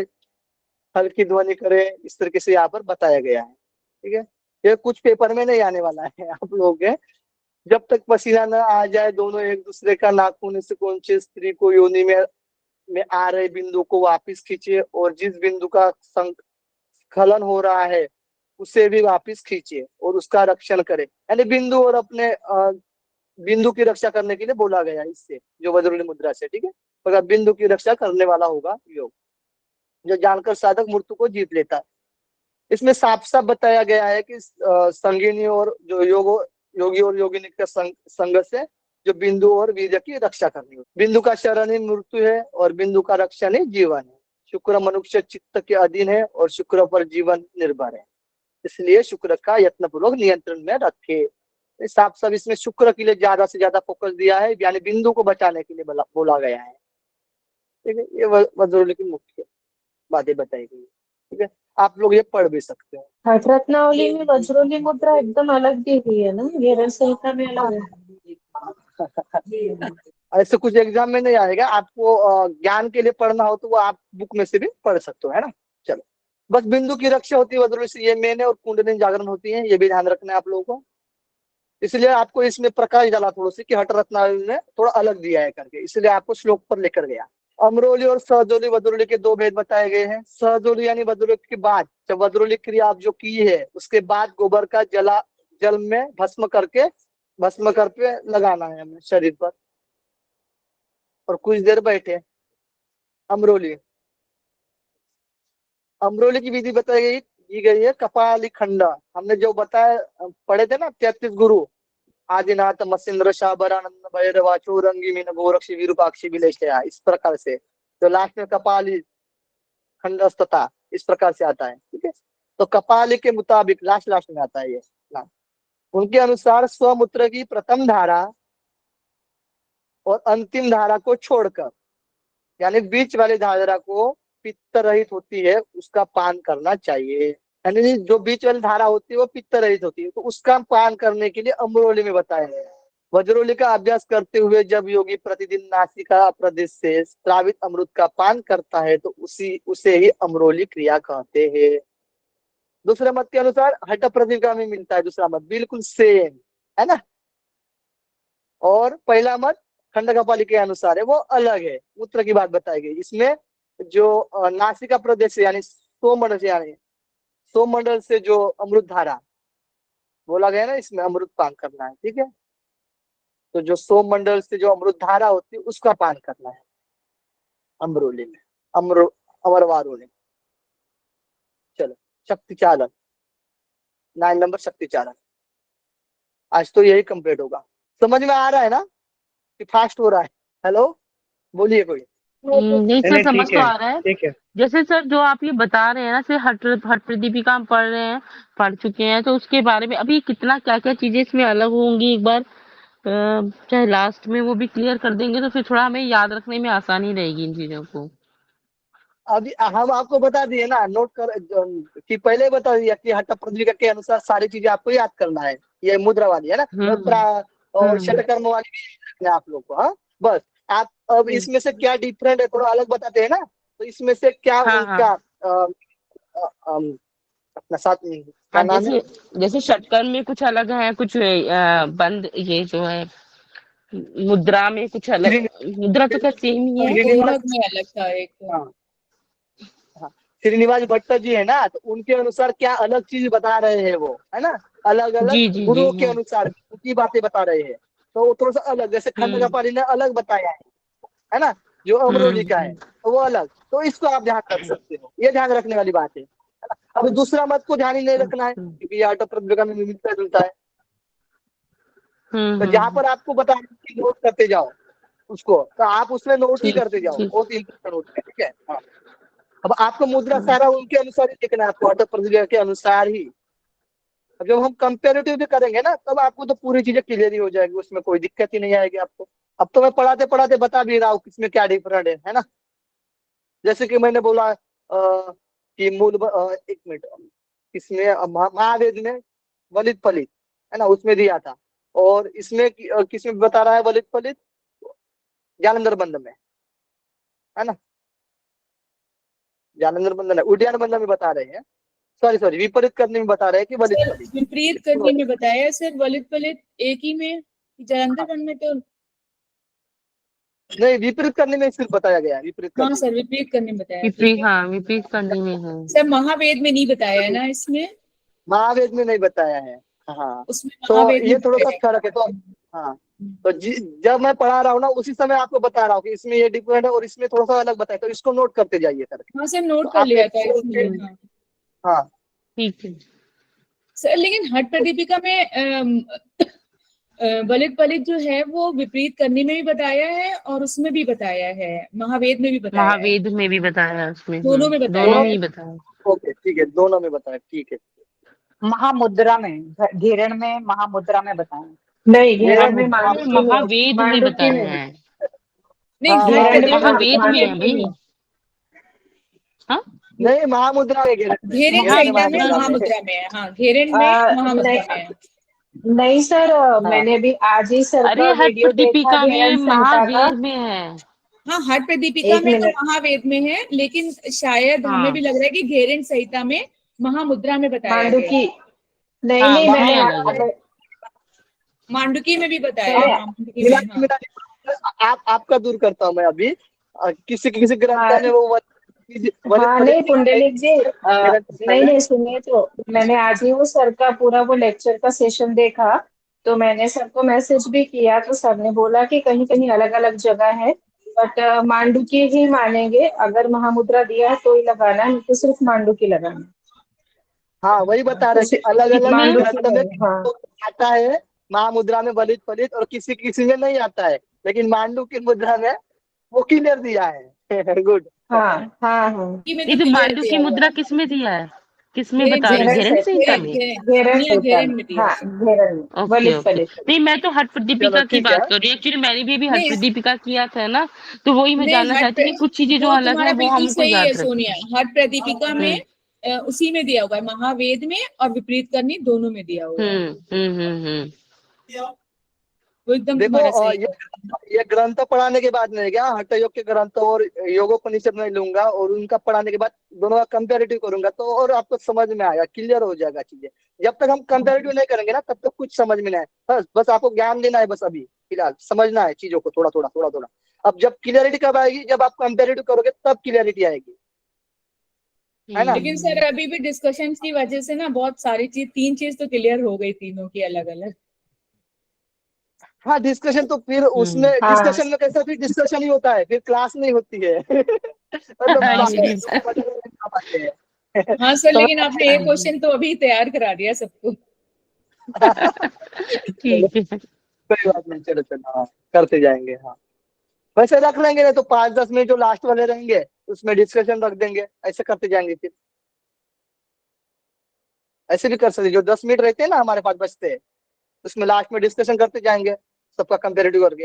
हल्की ध्वनि करे, इस तरीके से यहाँ पर बताया गया है, ठीक है। ये कुछ पेपर में नहीं आने वाला है आप लोगों के। जब तक पसीना न आ जाए, दोनों एक दूसरे का नाखून से कौन स्त्री को योनि में आ रहे बिंदु को वापिस खींचे, और जिस बिंदु का स्खलन हो रहा है उसे भी वापिस खींचे और उसका रक्षण करे। यानी बिंदु और अपने बिंदु की रक्षा करने के लिए बोला गया है इससे, जो वज्रली मुद्रा से, ठीक है। अगर बिंदु की रक्षा करने वाला होगा योग, जो जानकर साधक मृत्यु को जीत लेता है। इसमें साफ साफ बताया गया है कि संगिनी और जो योगी और योगिनी के संग से जो बिंदु और वीर्य की रक्षा करनी होती। बिंदु का शरण ही मृत्यु है और बिंदु का रक्षण ही जीवन है। शुक्र मनुष्य चित्त के अधीन है और शुक्र पर जीवन निर्भर है, इसलिए शुक्र का यत्नपूर्वक नियंत्रण में रखे। साफ साफ इसमें शुक्र के लिए ज्यादा से ज्यादा फोकस दिया है, यानी बिंदु को बचाने के लिए बोला गया है, ठीक है। ये वज्रली की मुख्य बातें बताई गई, ठीक है। आप लोग ये पढ़ भी सकते हैं। हठ रत्नावली में वज्रोली मुद्रा एकदम अलग दी हुई है ना, ये रस संहिता में अलग है। ऐसे कुछ एग्जाम में नहीं आएगा, आपको ज्ञान के लिए पढ़ना हो तो वो आप बुक में से भी पढ़ सकते हो, है ना। चलो, बस बिंदु की रक्षा होती है वज्रली से, ये मेन है, और कुंडलिनी जागरण होती है, ये भी ध्यान रखना है आप लोगों को। इसलिए आपको इसमें प्रकाश डाला थोड़ा सी कि हठ रत्नावली ने थोड़ा अलग दिया है करके, इसलिए आपको श्लोक पर लेकर गया। अमरोली और सहजोली वज्रोली के 2 भेद बताए गए हैं। सहजोली यानी वज्रोली के बाद, जब वज्रोली क्रिया आप जो की है उसके बाद गोबर का जल में भस्म करके लगाना है हमें शरीर पर, और कुछ देर बैठे। अमरोली अमरोली की विधि बताई गई दी गई है कपाली खंड। हमने जो बताया पढ़े थे ना, 33 गुरु, आदिनाथ मसिंद्र शाबरानंद भैरवा चौरंगी मीन गोरक्षी विरूपाक्षी विलेशया, इस प्रकार से जो लास्ट में कपाली खंडस्तता, इस प्रकार से आता है, ठीक है। तो कपाली के मुताबिक लास्ट में आता है ये ना। उनके अनुसार स्वमूत्र की प्रथम धारा और अंतिम धारा को छोड़कर, यानी बीच वाली धारा को पित्त रहित होती है, उसका पान करना चाहिए। यानी जो बीच वाली धारा होती है वो पित्त रहित होती है, तो उसका पान करने के लिए अमरोली में बताया गया है। वज्रोली का अभ्यास करते हुए जब योगी प्रतिदिन नासिका प्रदेश से स्रावित अमृत का पान करता है तो उसे ही अमरोली क्रिया कहते हैं। दूसरे मत के अनुसार हठ प्रतिक्रिया में मिलता है, दूसरा मत बिल्कुल सेम है ना। और पहला मत खंड कपाली के अनुसार है, वो अलग है, मूत्र की बात बताई गई। इसमें जो नासिका प्रदेश यानी सोममंडल से, यानी सोममंडल से जो अमृत धारा बोला गया ना इसमें अमृत पान करना है, ठीक है। तो जो सोम मंडल से जो अमृत धारा होती है उसका पान करना है अमरोली में, अमरो अमरवारोली। चलो, शक्ति चालन, 9 नंबर शक्ति चालन। आज तो यही कंप्लीट होगा। समझ में आ रहा है ना कि फास्ट हो रहा है? हेलो, बोलिए कोई। नहीं सर, नहीं समझ ठीक तो है, आ रहा है। ठीक है। जैसे सर जो आप ये बता रहे हैं ना, सिर्फ हट प्रदीपिका हम पढ़ रहे हैं, पढ़ चुके हैं, तो उसके बारे में अभी कितना क्या क्या चीजें इसमें अलग होंगी, एक बार चाहे लास्ट में वो भी क्लियर कर देंगे तो फिर थोड़ा हमें याद रखने में आसानी रहेगी इन चीजों को। अभी हम आपको बता दिए ना, नोट कर कि पहले बता दिया कि हट्ट प्रदीपिका के अनुसार सारी चीजें आपको याद करना है। ये मुद्रा वाली है ना, और और षटकर्म वाली भी याद रखना है आप लोग को। हाँ, बस आप अब इसमें से क्या डिफरेंट है थोड़ा अलग बताते हैं ना, तो इसमें से क्या हाँ उनका हाँ अपना साथ क्या हाँ, नाम है? जैसे जैसे षटकर्म में कुछ अलग है, कुछ बंद ये जो है मुद्रा में कुछ अलग। श्री- मुद्रा तो क्या सेम ही है। श्रीनिवास, कुंभक में अलग था एक। हाँ हाँ, श्रीनिवास भट्ट जी है ना, तो उनके अनुसार क्या अलग चीज बता रहे हैं वो, है ना, अलग अलग जी जी जी गुरुओं के हाँ। अनुसार उनकी बातें बता रहे हैं। तो वो थोड़ा सा अलग, जैसे हम्म खंडकापाली ने अलग बताया है ना, जो अमरोली का है तो वो अलग। तो इसको आप ध्यान रख सकते हो, ये ध्यान रखने वाली बात है। अब दूसरा मत को ध्यान ही नहीं रखना है क्योंकि ये आर्ट ऑफ प्रदीपिका में मिलता जुलता है। तो जहां पर आपको बता रहे हैं कि नोट करते जाओ उसको, तो आप उसमें नोट ही ठीक करते जाओ, ठीक। बहुत इंपॉर्टेंट होता है, ठीक है। हाँ, अब आपको मुद्रा सारा उनके अनुसार ही देखना है, आपको आर्ट ऑफ प्रदीपिका के अनुसार ही। अब जब हम कंपेरेटिव भी करेंगे ना, तब आपको तो पूरी चीजें क्लियर ही हो जाएगी, उसमें कोई दिक्कत ही नहीं आएगी आपको। अब तो मैं पढ़ाते पढ़ाते बता भी रहा हूँ किसमें क्या डिफरेंट है ना। जैसे कि मैंने बोला कि एक मिनट, इसमें महावेद में वलित फलित है ना, उसमें दिया था। और इसमें किसमें बता रहा है वलित फलित? जालंधर बंध में, है ना, जालंधर बंध है, उद्यान बंध में बता रहे हैं। सॉरी सॉरी, विपरीत करने में बता रहे हैं कि वलित सर फलित। विपरीत करने में बताया सर, वलित पलित एक ही में, जालंधर वन में तो। नहीं, विपरीत करने में सिर्फ बताया गया है, विपरीत हाँ करने में। सर, विपरीत करने में बताया, ठीक विपरीत, है। हाँ विपरीत करने में है। सर महावेद में नहीं बताया है ना इसमें, महावेद में नहीं बताया है। हाँ, उसमें तो महावेद में ये थोड़ा सा बताया फर्क है। तो है। हाँ, तो जब मैं पढ़ा रहा हूँ ना उसी समय आपको बता रहा हूँ कि इसमें ये डिफरेंट है और इसमें थोड़ा सा अलग बताया, तो इसको नोट करते जाइए करके। हाँ सर, तो नोट कर आप लिया था एक इसमें, हाँ। हाँ, ठीक है। सर लेकिन हट प्रदीपिका में वलित पलित जो है वो विपरीत करने में भी बताया है और उसमें भी बताया है, महावेद में भी बताया है, महावेद में भी बताया उसमें, दोनों में बताया दोनों में दोनों, ही है। बताया। ओके ठीक है, दोनों में बताया, ठीक है। महामुद्रा में, घेरण में, महामुद्रा में बताएं। नहीं, मेरा घेरण में मांडुकी में, महावेद में मांडुकी बताया में, है। नहीं, हाँ, हट घेरण में, महामुद्रा में प्रदीपिका महावेद बताया। में है मांडुकी भाई। में। हाँ नहीं, महामुद्रा में घेरन में, घेरन घेरन संहिता में महामुद्रा में। महामुद्रा में है, हाँ घेरन में महामुद्रा में है। नहीं सर, हाँ मैंने भी आज ही सर अरे का हट वीडियो देखा प्रदीपिका घेरण में संहिता का। महावेद में है। हाँ, हट प्रदीपिका एक में तो मिनट, महावेद में है, लेकिन शायद हमें हाँ भी लग रहा है कि घेरन संहिता में महामुद्रा में बताया गया है। मांडुकी, नहीं हाँ नहीं, उसमें मैंने अलग है। मांडुकी में भी बताया है, मैंने हाँ मांडुकी मिला में, हाँ। आपका दूर करता हूँ मैं अभी। किसी किसी ग्रंथ हाँ में वो वलित हाँ, फलित नहीं पुंडलिक जी, घेरन संहिता नहीं में। नहीं सुनिए, तो मैंने आज ही वो सर का पूरा वो लेक्चर का सेशन देखा, तो मैंने सबको मैसेज भी किया, तो सर ने बोला कि कहीं कहीं अलग अलग जगह है, बट मांडुकी ही मानेंगे, अगर महामुद्रा दिया है तो ही लगाना है, नहीं तो सिर्फ मांडुकी लगाना है। हाँ, वही बता रहे तो कि अलग अलग किसमें? मांडुकी ग्रंथ में में, हाँ आता है महामुद्रा में वलित फलित, और किसी किसी में नहीं आता है, लेकिन मांडू की मुद्रा में वो क्लियर दिया है। गुड। हाँ हाँ हाँ, मांडुकी में ये तो तो क्लियर मांडू की दिया हुआ मुद्रा है। किस में दिया है? किस में घेरन बता रहे हो? घेरण संहिता घेरन से, संहिता में? घेरण हाँ, संहिता घेरन में, में दिया हाँ है। घेरण में, ओके वलित ओके। फलित। नहीं मैं तो हट चलो प्रदीपिका की ठीक है। बात कर रही हूँ, एक्चुअली मैंने भी हट नहीं प्रदीपिका किया था ना, तो वही मैं नहीं, जानना चाहती हूँ कि कुछ चीजें जो वो अलग है तुम्हारा वो बिल्कुल हमको सही है याद रखनी सोनिया, हट प्रदीपिका है। में उसी में दिया हुआ है, महावेद में और विपरीत करनी दोनों में दिया हुआ है। हम्म। वो एकदम देखो तुम्हारा सही है। ये ग्रंथ पढ़ाने के बाद नहीं, क्या हठ योग के ग्रंथ और योगोपनिषद में लूंगा और उनका पढ़ाने के बाद दोनों का कंपेरेटिव करूंगा, तो और आपको समझ में आएगा, क्लियर हो जाएगा चीजें। जब तक हम कंपेरेटिव नहीं करेंगे ना तब तक कुछ समझ में नहीं आए। बस बस आपको ज्ञान लेना है, बस अभी फिलहाल समझना है चीजों को थोड़ा थोड़ा थोड़ा थोड़ा। अब जब क्लियरिटी कब आएगी? जब आप कंपेरेटिव करोगे तब क्लियरिटी आएगी। है ना। लेकिन सर अभी भी डिस्कशन की वजह से ना बहुत सारी चीज, 3 चीज तो क्लियर हो गई तीनों की अलग अलग। हाँ डिस्कशन तो फिर उसमें हाँ डिस्कशन में कैसा, फिर डिस्कशन ही होता है, फिर क्लास नहीं होती है। मतलब हाँ बाकी सर। ये समझ नहीं आ पाते हैं। हाँ सर, समझ लेकिन में आपने आता एक क्वेश्चन तो अभी तैयार करा दिया सबको। है। चलो ठीक है। कोई बात नहीं, चलो चलो, हाँ करते जाएंगे, हाँ। वैसे रख लेंगे ना तो 5-10 मिनट जो लास्ट वाले रहेंगे उसमें डिस्कशन रख देंगे, ऐसे करते जाएंगे फिर। ऐसे भी कर सकते, जो 10 मिनट रहते हैं ना हमारे पास बचते हैं, उसमें लास्ट में डिस्कशन करते जाएंगे सबका कंपेरेटिव करके।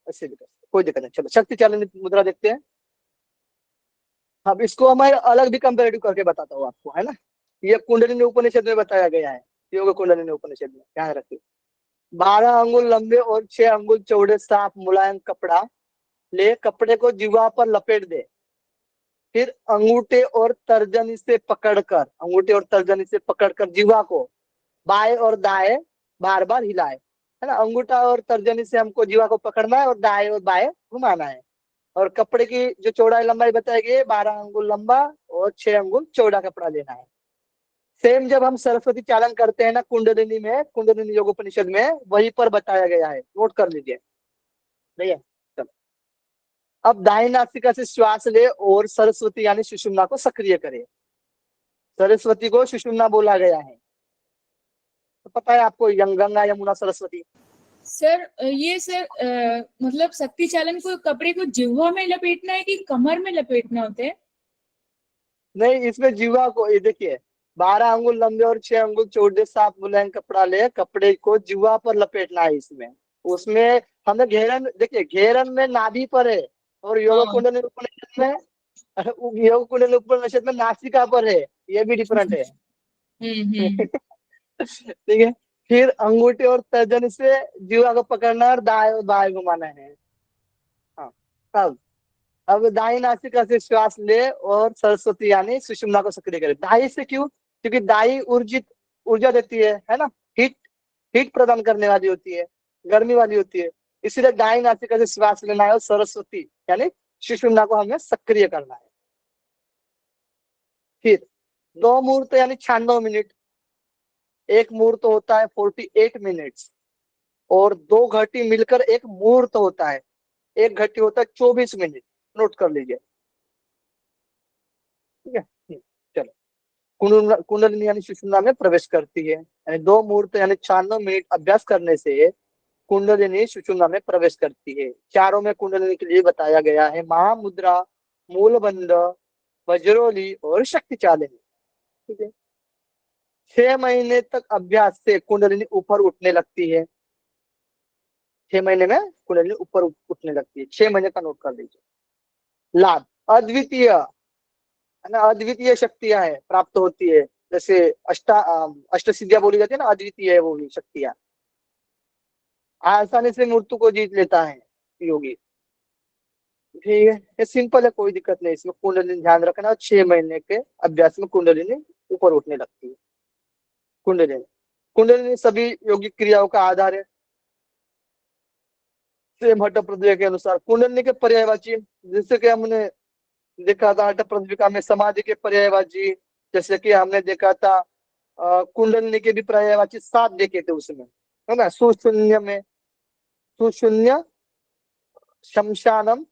ऐसे भी कर सकते, कोई दिक्कत नहीं। चलो शक्ति चालन मुद्रा देखते हैं। अब इसको हमारे अलग भी कंपेरेटिव करके बताता हूँ आपको, है ना। ये कुंडलिनी उपनिषद में बताया गया है, योग कुंडलिनी उपनिषद में, ध्यान रखिए। 12 अंगुल लंबे और 6 अंगुल चौड़े साफ मुलायम कपड़ा ले, कपड़े को जीवा पर लपेट दे, फिर अंगूठे और तर्जनी से पकड़कर, अंगूठे और तर्जनी से पकड़कर जीवा को बाएं और दाएं बार बार हिलाए, है ना। अंगूठा और तर्जनी से हमको जीवा को पकड़ना है और दाएं और बाएं घुमाना है। और कपड़े की जो चौड़ाई लंबाई बताई गई है, 12 अंगुल लंबा और 6 अंगुल चौड़ा कपड़ा लेना है। सेम जब हम सरस्वती चालन करते हैं ना कुंडलिनी में, कुंडलिनी योगोपनिषद में, वहीं पर बताया गया है, नोट कर लीजिए। ठीक है, चलो। अब दाहिनी नासिका से श्वास ले और सरस्वती यानी सुषुम्ना को सक्रिय करे। सरस्वती को सुषुम्ना बोला गया है, तो पता है आपको, गंगा यमुना सरस्वती। सर ये सर मतलब शक्ति चालन को कपड़े को जिह्वा में लपेटना है कि कमर में लपेटना होता है? नहीं, इसमें जीवा को, ये देखिए, 12 अंगुल लंबे और 6 अंगुल चौड़े साफ मुलायम कपड़ा ले, कपड़े को जीवा पर लपेटना है इसमें। उसमें हमें घेरन, देखिए घेरन में नाभि पर है, और योग हाँ। कुंडली उपनिषद में, योग कुंडली उपनिषद में नासिका पर है, ये भी डिफरेंट है। हम्म। ठीक है। फिर अंगूठे और तर्जनी से जीवा को पकड़ना और दाएं और बाएं घुमाना है। हाँ। अब दाई नासिका से श्वास ले और सरस्वती यानी सुषुम्ना को सक्रिय करे। दाई से क्यों? क्योंकि दाई ऊर्जित ऊर्जा देती है ना। हीट, हीट प्रदान करने वाली होती है, गर्मी वाली होती है। इसीलिए दाई नासिका से श्वास लेना है और सरस्वती यानी सुषुम्ना को हमें सक्रिय करना है। फिर 2 मुहूर्त यानी 96 मिनट। एक मुहूर्त होता है 48 मिनट्स, और 2 घटी मिलकर एक मुहूर्त होता है। एक घटी होता है 24 मिनट, नोट कर लीजिए। ठीक है, चलो। कुंडलिनी यानी सुषुम्ना में प्रवेश करती है, यानी 2 मुहूर्त यानी 96 मिनट अभ्यास करने से कुंडलिनी सुषुम्ना में प्रवेश करती है। चारों में कुंडलिनी के लिए बताया गया है, महामुद्रा, मूलबंध, वज्रोली और शक्ति चालिनी। ठीक है। 6 महीने तक अभ्यास से कुंडलिनी ऊपर उठने लगती है। 6 महीने में कुंडलिनी ऊपर उठने लगती है, 6 महीने का नोट कर लीजिए। लाभ, अद्वितीय, है ना, अद्वितीय शक्तियां है प्राप्त होती है। जैसे अष्ट सिद्धियां बोली जाती है ना, अद्वितीय है वो भी शक्तियां। आसानी से मृत्यु को जीत लेता है योगी। ठीक है, ये सिंपल है, कोई दिक्कत नहीं इसमें। कुंडलिनी ध्यान रखना, 6 महीने के अभ्यास में कुंडलिनी ऊपर उठने लगती है। कुंडलिनी, कुंडलिनी सभी योगिक क्रियाओं का आधार है। सेम हठ प्रत्यय के अनुसार कुंडलिनी के पर्यायवाची, जैसे कि हमने देखा था हठ प्रदीपिका में समाधि के पर्यायवाची, जैसे कि हमने देखा था कुंडलिनी के भी पर्यायवाची 7 देखे थे उसमें, है ना। सुशून्य में सुशून्य, शमशानम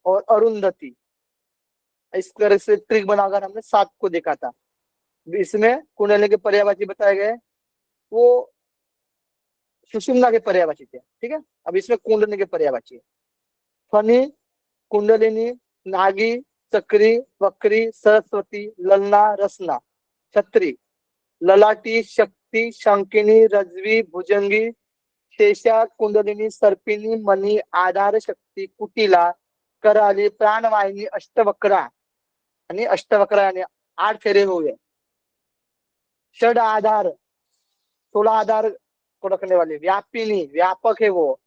और अरुंधति, इस तरह से ट्रिक बनाकर हमने 7 को देखा था। इसमें कुंडलिनी के पर्यायवाची बताए गए, वो सुषुम्ना के पर्यायवाची थे। ठीक है, अब इसमें कुंडलिनी के पर्यायवाची है। फनी, कुंडलिनी, नागी, चक्री, वक्री, सरस्वती, ललना, रसना, छत्री, ललाटी, शक्ति, शंकिनी, रजवी, भुजंगी, शेषा, कुंडलिनी, सर्पिनी, मणि, आधार शक्ति, कुटिला, कराली, प्राणवाहिनी, अष्टवक्रा, यानी अष्टवक्रा यानी 8 फेरे हुए। षड आधार, 16 आधार को रखने वाली, व्यापिनी, व्यापक है वो।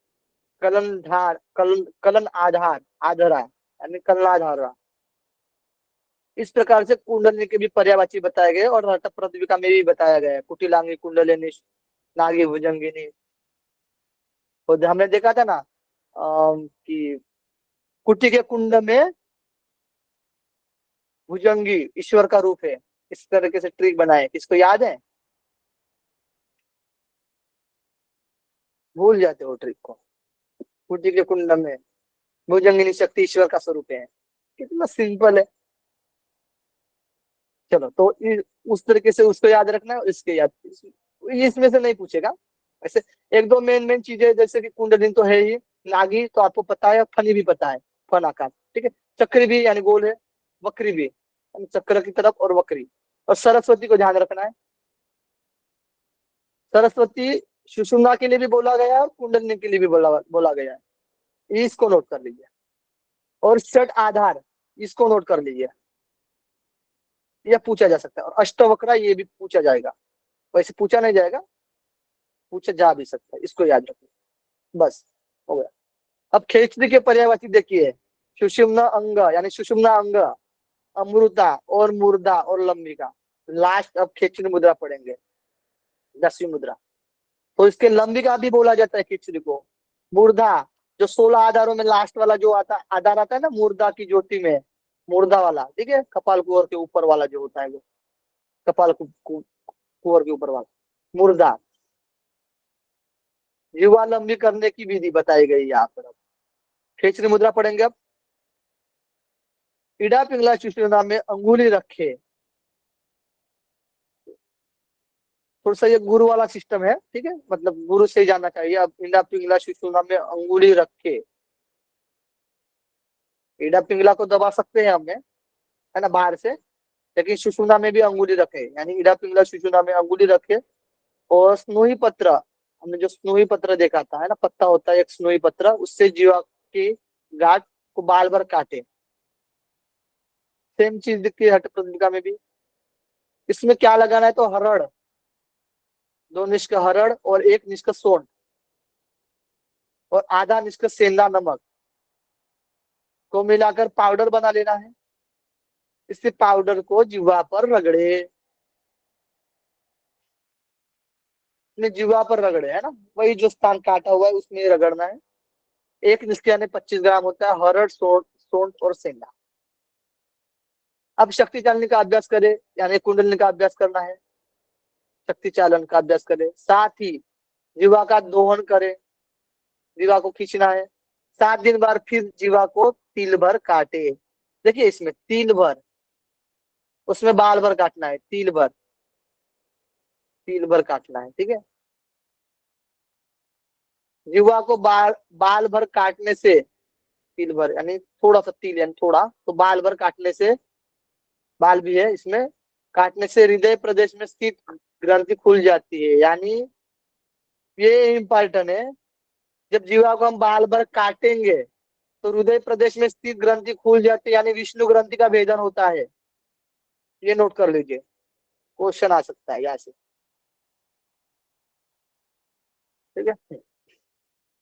कलनधार, कलन आधार, आधरा यानी कलनाधारा। इस प्रकार से कुंडलिनी के भी पर्यायवाची बताए गए, और हठ प्रदीपिका में भी बताया गया है, कुटिलांगी, कुंडलिनी, नागी, भुजंगिनी। और हमने देखा था ना कि कुटी के कुंड में भुजंगी ईश्वर का रूप है। इस तरीके से ट्रिक बनाए, किसको याद है? भूल जाते हो ट्रिक को। कुटी के कुंडम में भुजंगिनी शक्ति ईश्वर का स्वरूप है। कितना सिंपल है। चलो तो उस तरीके से उसको याद रखना है, इसके याद इसमें से नहीं पूछेगा। ऐसे एक दो मेन मेन चीजें, जैसे कि कुंडलिनी तो है ही, नागी तो आपको पता है, फनी भी पता है, फन आकार, ठीक है। चक्री भी यानी गोल है, वक्री भी यानी चक्र की तरफ, और वक्री। और सरस्वती को ध्यान रखना है। सरस्वती सुषुम्ना के लिए भी बोला गया है और कुंडलिनी के लिए भी बोला गया है। इसको नोट कर लीजिए। और षट आधार, इसको नोट कर लीजिए, यह पूछा जा सकता है। और अष्टवक्रा, ये भी पूछा जाएगा। वैसे पूछा नहीं जाएगा, पूछा जा भी सकता है, इसको याद रखिए। बस हो गया। अब खेचरी के पर्यायवाची देखिए। सुषुम्ना अंग यानी सुषुम्ना अंग, अमृता और मुर्दा और लंबिका। लास्ट अब खेचरी मुद्रा पढ़ेंगे, 10वीं मुद्रा। तो इसके लंबिका भी बोला जाता है खेचरी को। मुर्दा, जो 16 आधारों में लास्ट वाला जो आधार आता है ना, मुर्दा की ज्योति में, मुर्दा वाला, ठीक है, कपाल कुंवर के ऊपर वाला जो होता है वो, कपाल कुंवर के ऊपर वाला मुर्दा। युवा लंबी करने की विधि बताई गई यहाँ पर। खेचरी मुद्रा पढ़ेंगे अब। इडा पिंगला सुषुम्ना में अंगुली रखे। थोड़ा सा ये गुरु वाला सिस्टम है, ठीक है, मतलब गुरु से ही जाना चाहिए। अब इडा पिंगला सुषुम्ना में अंगुली रखे। इडा पिंगला को दबा सकते हैं हमने, है ना, बाहर से, लेकिन सुषुम्ना में भी अंगुली रखे, यानी इडा पिंगला सुषुम्ना में अंगुली रखे। और स्नोही पत्र, हमने जो स्नोही पत्र देखा था, है ना, पत्ता होता है एक स्नोही पत्र, उससे जीवा की गांठ को बाल भर काटे। सेम चीज दिखती है हठ प्रदीपिका में भी। इसमें क्या लगाना है? तो हरड़, 2 निष्क हरड़ और 1 निष्क सोंठ और आधा निष्क सेंधा नमक को मिलाकर पाउडर बना लेना है। इस पाउडर को जिह्वा पर रगड़े, अपने जिह्वा पर रगड़े, है ना, वही जो स्थान काटा हुआ है उसमें रगड़ना है। 1 निष्क यानी 25 ग्राम होता है हरड़, सोंठ और सेंधा। अब शक्ति चालनी का अभ्यास करे, यानी कुंडलिनी का अभ्यास करना है, शक्ति चालन का अभ्यास करे। साथ ही जीवा का दोहन करे, जीवा को खींचना है। 7 दिन बाद फिर जीवा को तिल भर काटे। देखिए इसमें तिल भर, उसमें बाल भर काटना है, तिल भर, तिल भर काटना है, ठीक है। जीवा को बाल भर काटने से, तिल भर यानी थोड़ा सा तिल, यानी थोड़ा, तो बाल भर काटने से, बाल भी है इसमें, काटने से हृदय प्रदेश में स्थित ग्रंथि खुल जाती है। यानी ये इम्पोर्टेंट है, जब जीवा को हम बाल भर काटेंगे तो हृदय प्रदेश में स्थित ग्रंथि खुल जाती है, यानी विष्णु ग्रंथि का भेदन होता है। ये नोट कर लीजिए, क्वेश्चन आ सकता है यहाँ से, ठीक है।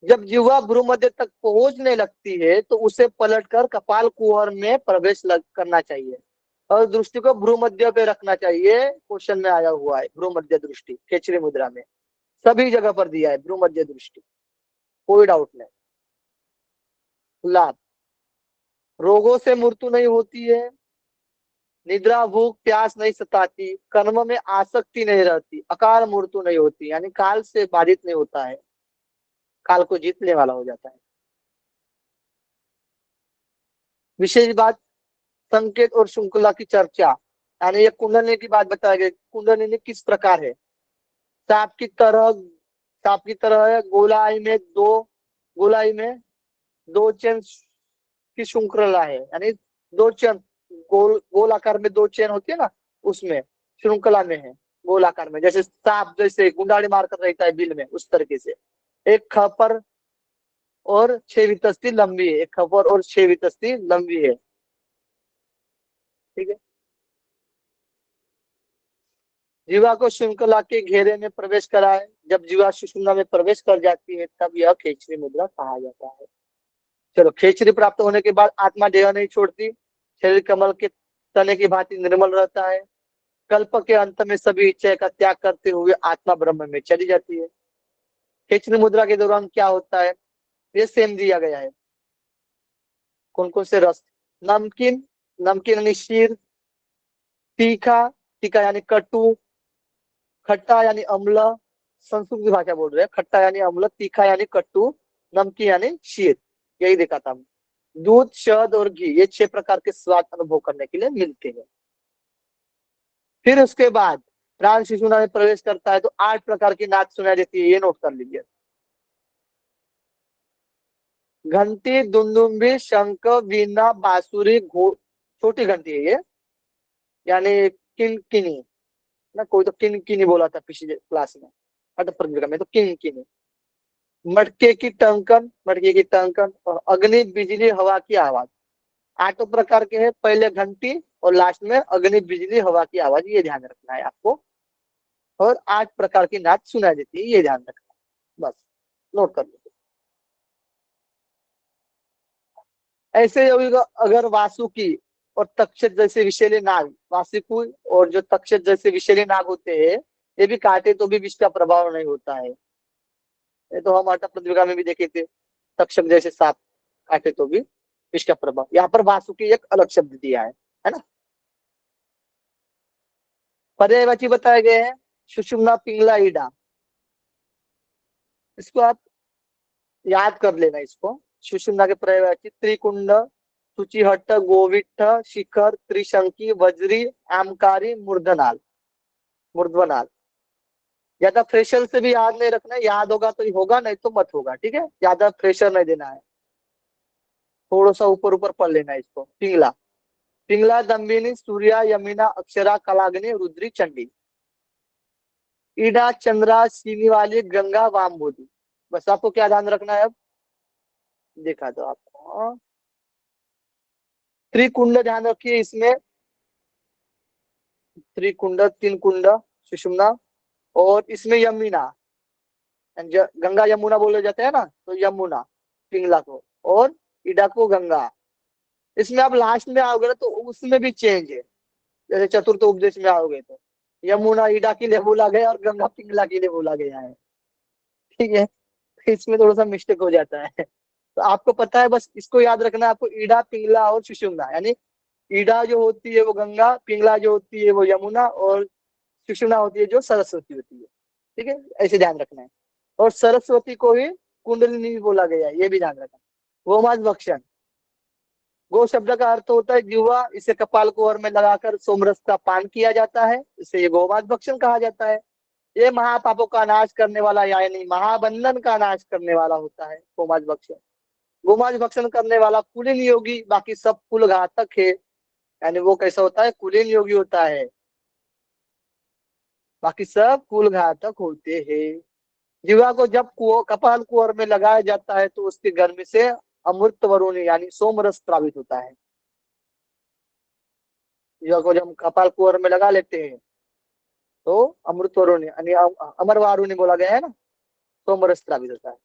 जब जिह्वा भ्रूमध्य तक पहुंचने लगती है तो उसे पलटकर कपाल कुहर में प्रवेश करना चाहिए और दृष्टि को भ्रूमध्य पे रखना चाहिए। क्वेश्चन में आया हुआ है भ्रूमध्य दृष्टि, खेचरी मुद्रा में सभी जगह पर दिया है भ्रूमध्य दृष्टि, कोई डाउट नहीं। लाभ, रोगों से मृत्यु नहीं होती है, निद्रा भूख प्यास नहीं सताती, कर्म में आसक्ति नहीं रहती, अकाल मृत्यु नहीं होती, यानी काल से बाधित नहीं होता है, काल को जीतने वाला हो जाता है। विशेष बात, संकेत और श्रृंखला की चर्चा, यानी ये कुंडलिनी की बात बताई गई। कुंडलिनी किस प्रकार है? सांप की तरह, सांप की तरह है, गोलाई में दो चेन की श्रृंखला है, यानी 2 चेन, गोल आकार में 2 चेन होती है ना, उसमें श्रृंखला में है, गोल आकार में, जैसे सांप जैसे गुंडाड़ी मारकर रहता है बिल में, उस तरीके से। एक खपर और 6 वितस्ती लंबी है, एक खपर और 6 वितस्ती लंबी है, ठीक है। जीवा को श्रृंखला के घेरे में प्रवेश कराए। जब जीवा सुषुम्ना में प्रवेश कर जाती है तब यह खेचरी मुद्रा कहा जाता है। चलो, खेचरी प्राप्त होने के बाद आत्मा देह नहीं छोड़ती, शरीर कमल के तने की भांति निर्मल रहता है। कल्प के अंत में सभी इच्छा का त्याग करते हुए आत्मा ब्रह्म में चली जाती है। खेचरी मुद्रा के दौरान क्या होता है? ये सेम दिया गया है, कौन कौन से रस, नमकीन, नमकीन यानी शीर, तीखा, तीखा यानी कटु, खट्टा यानी अम्ल, संस्कृत की भाषा बोल रहे हैं, खट्टा यानी अम्ल, तीखा यानी कटु, नमकीन यानी शीत, यही देखा था। दूध, शहद और घी, ये 6 प्रकार के स्वाद अनुभव करने के लिए मिलते हैं। फिर उसके बाद प्राण शिशुनाद में प्रवेश करता है तो 8 प्रकार की नाद सुनाई देती है, ये नोट कर लीजिए। घंटी, दुंदुम्बी, शंख, वीणा, बांसुरी, छोटी घंटी है ये, यानी किनकिनी ना, कोई तो किनकिनी बोला था पिछले क्लास में, अटक में तो किनकिनी। मटके की टंकन, मटके की टंकन, और अग्नि, बिजली, हवा की आवाज। 8 प्रकार के हैं, पहले घंटी और लास्ट में अग्नि, बिजली, हवा की आवाज, ये ध्यान रखना है आपको। और 8 प्रकार की नाद सुनाई देती है, ये ध्यान रखना है, बस नोट कर लीजिए। ऐसे अगर वासुकी और तक्षक जैसे विषैले नाग, वासुकी और जो तक्षक जैसे विषैले नाग होते हैं, ये भी काटे तो भी विष का प्रभाव नहीं होता है। ये तो हम अटक प्रतियोगिता में भी देखे थे, तक्षक जैसे सांप काटे तो भी विष का प्रभाव। यहाँ पर वासुकी एक अलग शब्द दिया है ना। पर्यायवाची बताए गए हैं, सुषुम्ना, पिंगला, ईडा। इसको आप याद कर लेना इसको। सुषुम्ना के पर्यायवाची त्रिकुंड, शुचिहट्ट, गोविठ, शिखर, त्रिशंकी, वज्री, आमकारी, मूर्धनाल, मूर्ध्वनाल। ज्यादा फ्रेशर से भी याद नहीं रखना है, याद होगा तो होगा, नहीं तो मत होगा, ठीक है। ज्यादा प्रेशर नहीं देना है, थोड़ा सा ऊपर ऊपर पढ़ लेना है इसको। पिंगला, पिंगला, दम्बिनी, सूर्या, यमुना, अक्षरा, कलाग्नि, रुद्री, चंडी। ईडा, चंद्रा, सीनी वाली, गंगा, वामबोधी। बस आपको क्या ध्यान रखना है, अब देखा तो आपको। त्रिकुंड ध्यान रखिए, इसमें त्रिकुंड, 3 कुंड सुषुम्ना, और इसमें यमुना, गंगा यमुना बोले जाते हैं ना, तो यमुना पिंगला को, और ईडा को गंगा। इसमें आप लास्ट में आओगे ना तो उसमें भी चेंज है, जैसे चतुर्थ उपदेश में आओगे तो यमुना ईडा के लिए बोला गया और गंगा पिंगला के लिए बोला गया है, ठीक है। इसमें थोड़ा सा मिस्टेक हो जाता है, तो आपको पता है, बस इसको याद रखना है आपको। ईडा, पिंगला और सुषुम्ना, यानी ईडा जो होती है वो गंगा, पिंगला जो होती है वो यमुना, और सुषुम्ना होती है जो सरस्वती होती है, ठीक है, ऐसे ध्यान रखना है। और सरस्वती को ही कुंडलिनी भी बोला गया है, ये भी ध्यान रखना। गोमांस भक्षण, गो शब्द का अर्थ होता है जिह्वा, इसे कपाल कुहर में लगाकर सोमरस का पान किया जाता है, इसे ये गोमांस भक्षण कहा जाता है। ये महापापों का नाश करने वाला, यानी महाबंधन का नाश करने वाला होता है गोमांस भक्षण। गोमांस भक्षण करने वाला कुलीन योगी, बाकी सब कुल घातक है, यानी वो कैसा होता है, कुलीन योगी होता है, बाकी सब कुल घातक होते हैं। जीवा को जब कपाल कुहर में लगाया जाता है तो उसके गर्मी से अमृत वरुणी यानी सोमरस प्राप्त होता है। जीवा को जब कपाल कुहर में लगा लेते हैं तो अमृत वरुणी यानी अमर वारुणी बोला गया है ना, सोमरस प्राप्त होता है।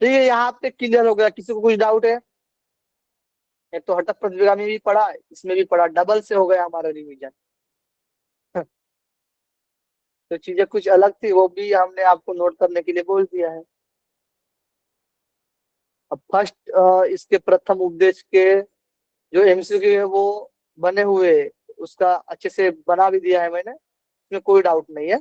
ठीक है, यहाँ पे क्लियर हो गया, किसी को कुछ डाउट है? एक तो हटक प्रतियोगिता में भी पढ़ा, इसमें भी पढ़ा, डबल से हो गया हमारा रिवीजन। तो चीजें कुछ अलग थी, वो भी हमने आपको नोट करने के लिए बोल दिया है। अब फर्स्ट इसके प्रथम उपदेश के जो एमसीक्यू है वो बने हुए हैं, उसका अच्छे से बना भी दिया है मैंने, इसमें कोई डाउट नहीं है।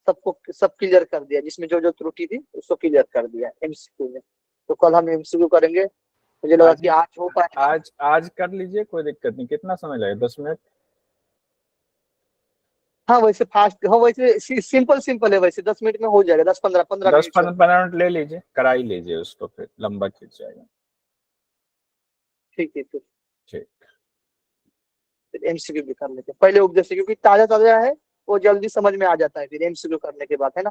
सबको सब क्लियर कर दिया, जिसमें जो जो त्रुटि थी उसको क्लियर कर दिया एमसीक्यू में। तो कल हम एमसीक्यू करेंगे, मुझे लगा कि आज हो पाएगा। आज कर लीजिए, कोई दिक्कत नहीं। कितना समय लगेगा? 10 मिनट? हाँ वैसे फास्ट, हाँ वैसे सिंपल है, वैसे 10 मिनट में हो जाएगा, 10-15 मिनट से। 10-15 मिनट ले लीजिए, करा ही लीजिए उसको, फिर लंबा खींच जाएगा। ठीक है, फिर ठीक, एमसीक्यू भी कर लेते हैं पहले उपदेश से, क्योंकि ताजा ताजा है, वो जल्दी समझ में आ जाता है फिर एमसीक्यू करने के बाद, है ना।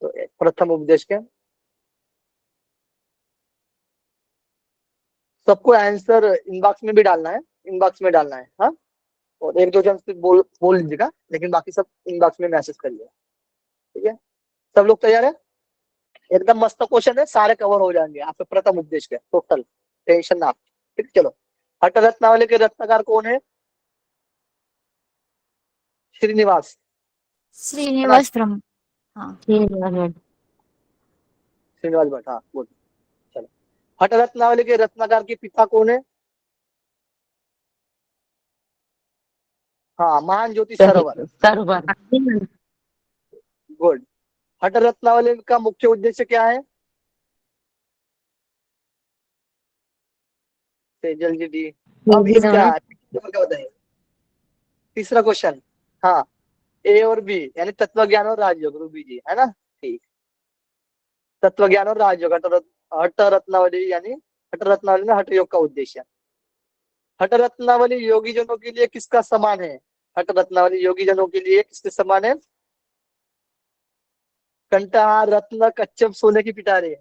तो प्रथम उपदेश के सबको आंसर इनबॉक्स में भी डालना है, इनबॉक्स में डालना है, हाँ। और 1-2 जन से बोल लीजिएगा, लेकिन बाकी सब इनबॉक्स में मैसेज करिएगा, ठीक है। सब लोग तैयार है? एकदम मस्त क्वेश्चन है, सारे कवर हो जाएंगे आपके प्रथम उपदेश के टोटल, टेंशन ना आप, ठीक। चलो, हट रत्नावली के रत्नाकार कौन है? श्रीनिवास, श्रीनिवास ब्रह्म। हाँ, श्रीनिवास भट्ट, हाँ बोल। चलो, हट रत्नावली के रत्नाकार के पिता कौन है? हाँ, महान ज्योति सरोवर। सरोवर। गुड। हठ रत्नावली का मुख्य उद्देश्य क्या है? Sejal G D. अब इसका क्या बताइए? तीसरा क्वेश्चन। हाँ, ए और बी यानी तत्व ज्ञान और राजयोग, रूबी जी, है ना? ठीक। तत्व ज्ञान और राजयोग, हठ रत्नावली यानी हठ रत्नावली में हठ योग का उद्देश्य। हठ रत्नावली योगी जनों के लिए किसका समान है? हठ रत्नावली योगी जनों के लिए किसके समान है? कंठहार, रत्न, कच्चम, सोने की पिटारे,